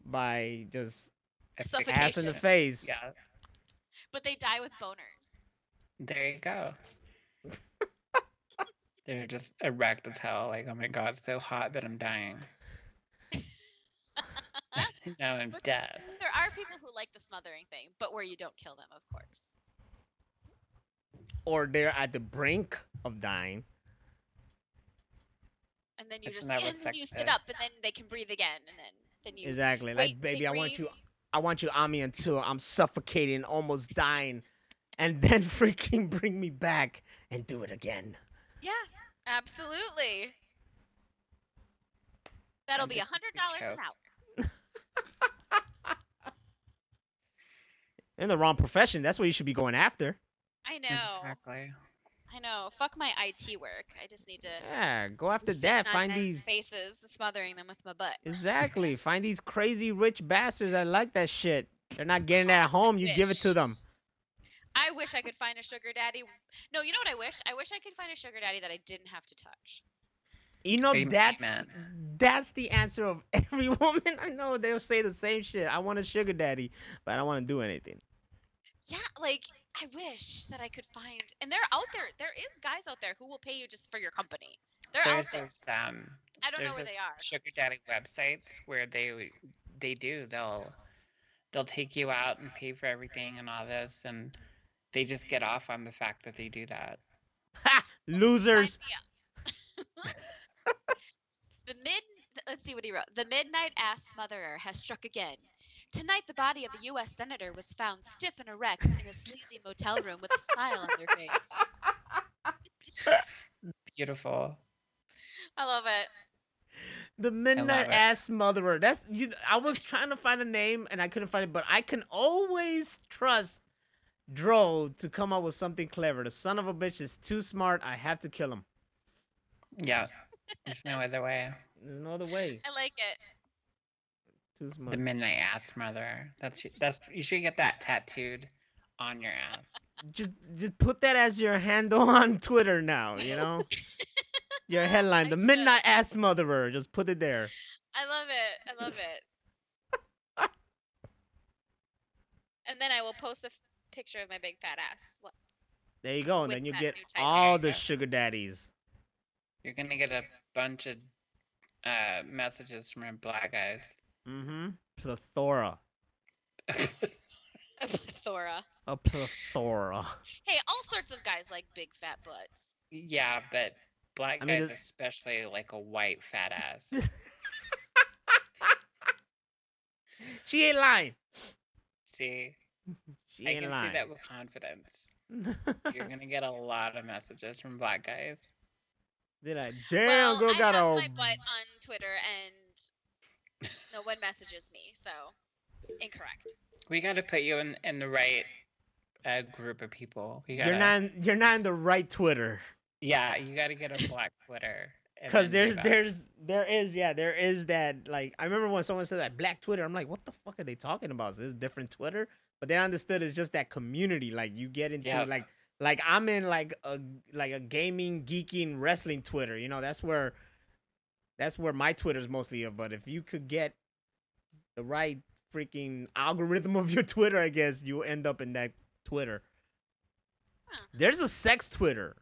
Speaker 1: by just
Speaker 4: Suffocation.
Speaker 1: ass in the face.
Speaker 2: Yeah.
Speaker 4: But they die with boners.
Speaker 2: There you go. They're just erect as hell. Like, oh my god, it's so hot that I'm dying. Now I'm dead.
Speaker 4: There are people who like the smothering thing, but where you don't kill them, of course.
Speaker 1: Or they're at the brink of dying.
Speaker 4: And then you
Speaker 2: It's
Speaker 4: just
Speaker 2: never
Speaker 4: and then you sit
Speaker 2: sexist.
Speaker 4: up, and then they can breathe again, and then you
Speaker 1: Exactly.
Speaker 4: wait,
Speaker 1: Like,
Speaker 4: they
Speaker 1: baby,
Speaker 4: breathe.
Speaker 1: I want you on me until I'm suffocating, almost dying, and then freaking bring me back and do it again.
Speaker 4: Yeah, absolutely. That'll
Speaker 2: And
Speaker 4: be
Speaker 2: just
Speaker 4: $100 an
Speaker 2: choke.
Speaker 4: hour.
Speaker 1: In the wrong profession. That's what you should be going after.
Speaker 4: I know.
Speaker 2: Exactly.
Speaker 4: I know. Fuck my IT work. I just need to
Speaker 1: Yeah, go after
Speaker 4: sit
Speaker 1: that.
Speaker 4: on
Speaker 1: Find
Speaker 4: men's
Speaker 1: these.
Speaker 4: faces, smothering them with my butt.
Speaker 1: Exactly. Find these crazy rich bastards that like that shit. They're not getting it at home. You give it to
Speaker 4: wish.
Speaker 1: them.
Speaker 4: I wish I could find a sugar daddy. No, you know what I wish? I wish I could find a sugar daddy that I didn't have to touch.
Speaker 1: You know,
Speaker 2: Amen.
Speaker 1: that's the answer of every woman I know. They'll say the same shit. I want a sugar daddy, but I don't want to do anything.
Speaker 4: Yeah, like I wish that I could find. And they're out there. There is guys out there who will pay you just for your company. They're out
Speaker 2: There's
Speaker 4: there.
Speaker 2: those
Speaker 4: I don't know
Speaker 2: there's
Speaker 4: where
Speaker 2: those
Speaker 4: they are.
Speaker 2: sugar daddy websites where they'll take you out and pay for everything and all this, and they just get off on the fact that they do that.
Speaker 1: Ha! Losers.
Speaker 4: Sign me up. Let's see what he wrote. The midnight ass smotherer has struck again. Tonight, the body of a U.S. senator was found stiff and erect in a sleazy motel room with a smile on their face.
Speaker 2: Beautiful.
Speaker 4: I love it.
Speaker 1: The Midnight
Speaker 2: it.
Speaker 1: Ass Smotherer. That's you. I was trying to find a name and I couldn't find it, but I can always trust Dro to come up with something clever. The son of a bitch is too smart. I have to kill him.
Speaker 2: Yeah. There's no other way.
Speaker 1: There's no other way.
Speaker 4: I like it.
Speaker 1: Too smart.
Speaker 2: The Midnight Ass Mother. That's you should get that tattooed on your ass.
Speaker 1: Just put that as your handle on Twitter now. You know, your headline, the Midnight Ass Smotherer. Just put it there.
Speaker 4: I love it. I love it. And then I will post a picture of my big fat ass.
Speaker 1: There you go, and
Speaker 4: With
Speaker 1: then you
Speaker 4: that
Speaker 1: get
Speaker 4: new tight
Speaker 1: all
Speaker 2: hair.
Speaker 1: the sugar daddies.
Speaker 2: You're gonna get a bunch of messages from black guys.
Speaker 1: Mm-hmm. Plethora.
Speaker 4: A plethora.
Speaker 1: A plethora.
Speaker 4: Hey, all sorts of guys like big fat butts.
Speaker 2: Yeah, but black
Speaker 1: I mean,
Speaker 2: guys especially like a white fat ass.
Speaker 1: She ain't lying.
Speaker 2: See?
Speaker 1: She
Speaker 2: I
Speaker 1: ain't
Speaker 2: can
Speaker 1: lying.
Speaker 2: see that with confidence. You're gonna get a lot of messages from black guys.
Speaker 1: Did I? Damn,
Speaker 4: Well,
Speaker 1: girl
Speaker 4: I
Speaker 1: got
Speaker 4: have
Speaker 1: a.
Speaker 4: my butt on Twitter and no one messages me, so incorrect.
Speaker 2: We gotta put you in the right group of people.
Speaker 1: You're not in the right Twitter.
Speaker 2: Yeah, you gotta get a black Twitter. and
Speaker 1: Cause
Speaker 2: then do
Speaker 1: there
Speaker 2: that.
Speaker 1: is that, like, I remember when someone said that black Twitter, I'm like, what the fuck are they talking about? Is this different Twitter? But they understood it's just that community. Like you get into
Speaker 2: Yeah.
Speaker 1: like I'm in like a gaming, geeking, wrestling Twitter. You know, that's where my Twitter's mostly of. But if you could get the right freaking algorithm of your Twitter, I guess you end up in that Twitter.
Speaker 4: Huh.
Speaker 1: There's a sex Twitter,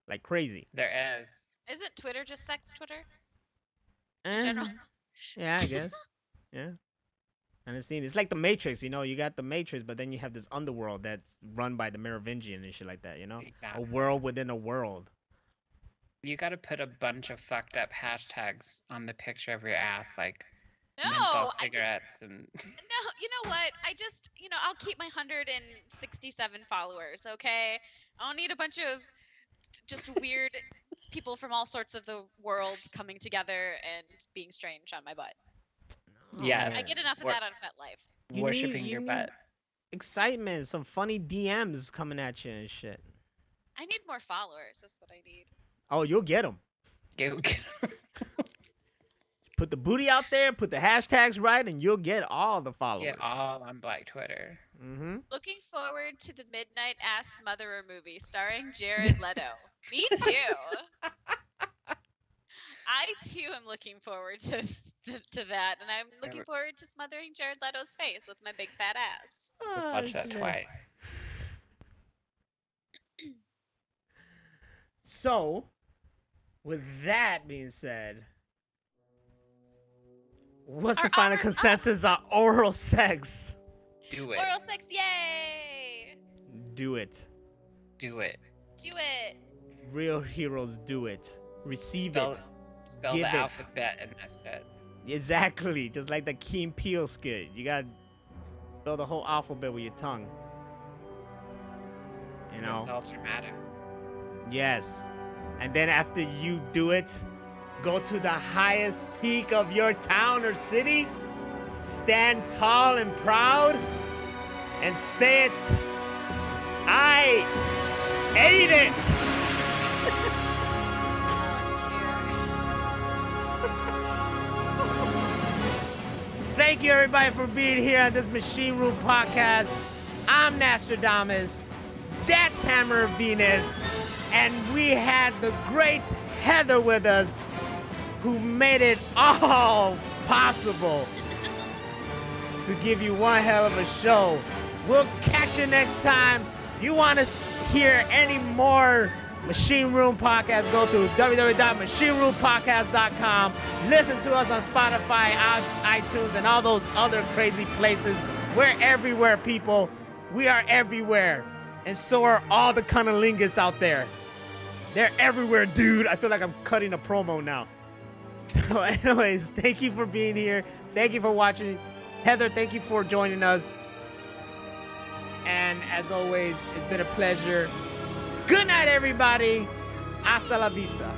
Speaker 1: like crazy.
Speaker 2: There is.
Speaker 4: Isn't Twitter just sex Twitter?
Speaker 1: Eh,
Speaker 4: general?
Speaker 1: Yeah, I guess. Yeah. And it's like the Matrix, you know. You got the Matrix, but then you have this underworld that's run by the Merovingian and shit like that, you know.
Speaker 2: Exactly.
Speaker 1: A world within a world.
Speaker 2: You gotta put a bunch of fucked up hashtags on the picture of your ass, like
Speaker 4: No,
Speaker 2: menthol cigarettes and
Speaker 4: No, you know what? I just, I'll keep my 167 followers, okay? I don't need a bunch of just weird people from all sorts of the world coming together and being strange on my butt.
Speaker 2: Yes.
Speaker 4: I get enough of that on FetLife.
Speaker 2: worshipping
Speaker 1: you
Speaker 2: your
Speaker 1: need
Speaker 2: butt.
Speaker 1: excitement, some funny DMs coming at you and shit.
Speaker 4: I need more followers. That's what I need.
Speaker 1: Oh, you'll get them.
Speaker 2: Get-
Speaker 1: Put the booty out there, put the hashtags right, and you'll get all the followers.
Speaker 2: Get all on Black Twitter.
Speaker 1: Mm-hmm.
Speaker 4: Looking forward to the Midnight Ass Smotherer movie starring Jared Leto. Me too. I too am looking forward to that, and I'm looking forward to smothering Jared Leto's face with my big fat ass.
Speaker 2: Watch that twice.
Speaker 1: So, with that being said, what's the final consensus on oral sex?
Speaker 2: Do it.
Speaker 4: Oral sex, yay!
Speaker 1: Do it.
Speaker 2: Do it.
Speaker 4: Do it.
Speaker 1: Real heroes do it. Receive
Speaker 2: Spell,
Speaker 1: it.
Speaker 2: spell
Speaker 1: Give
Speaker 2: the
Speaker 1: it.
Speaker 2: alphabet and that's it.
Speaker 1: Exactly. Just like the Key and Peele skit. You gotta spell the whole alphabet with your tongue. You know?
Speaker 2: It's all dramatic.
Speaker 1: Yes. And then after you do it, go to the highest peak of your town or city, stand tall and proud, and say it, I ate it! Thank you everybody for being here on this Machine Room podcast. I'm Nostradamus. That's Hammer of Venus. And we had the great Heather with us, who made it all possible to give you one hell of a show. We'll catch you next time. You want to hear any more Machine Room Podcast, go to www.machineroompodcast.com. Listen to us on Spotify, iTunes, and all those other crazy places. We're everywhere, people. We are everywhere. And so are all the cunnilingus out there. They're everywhere, dude. I feel like I'm cutting a promo now. So anyways, thank you for being here. Thank you for watching. Heather, thank you for joining us. And as always, it's been a pleasure. Good night, everybody. Hasta la vista.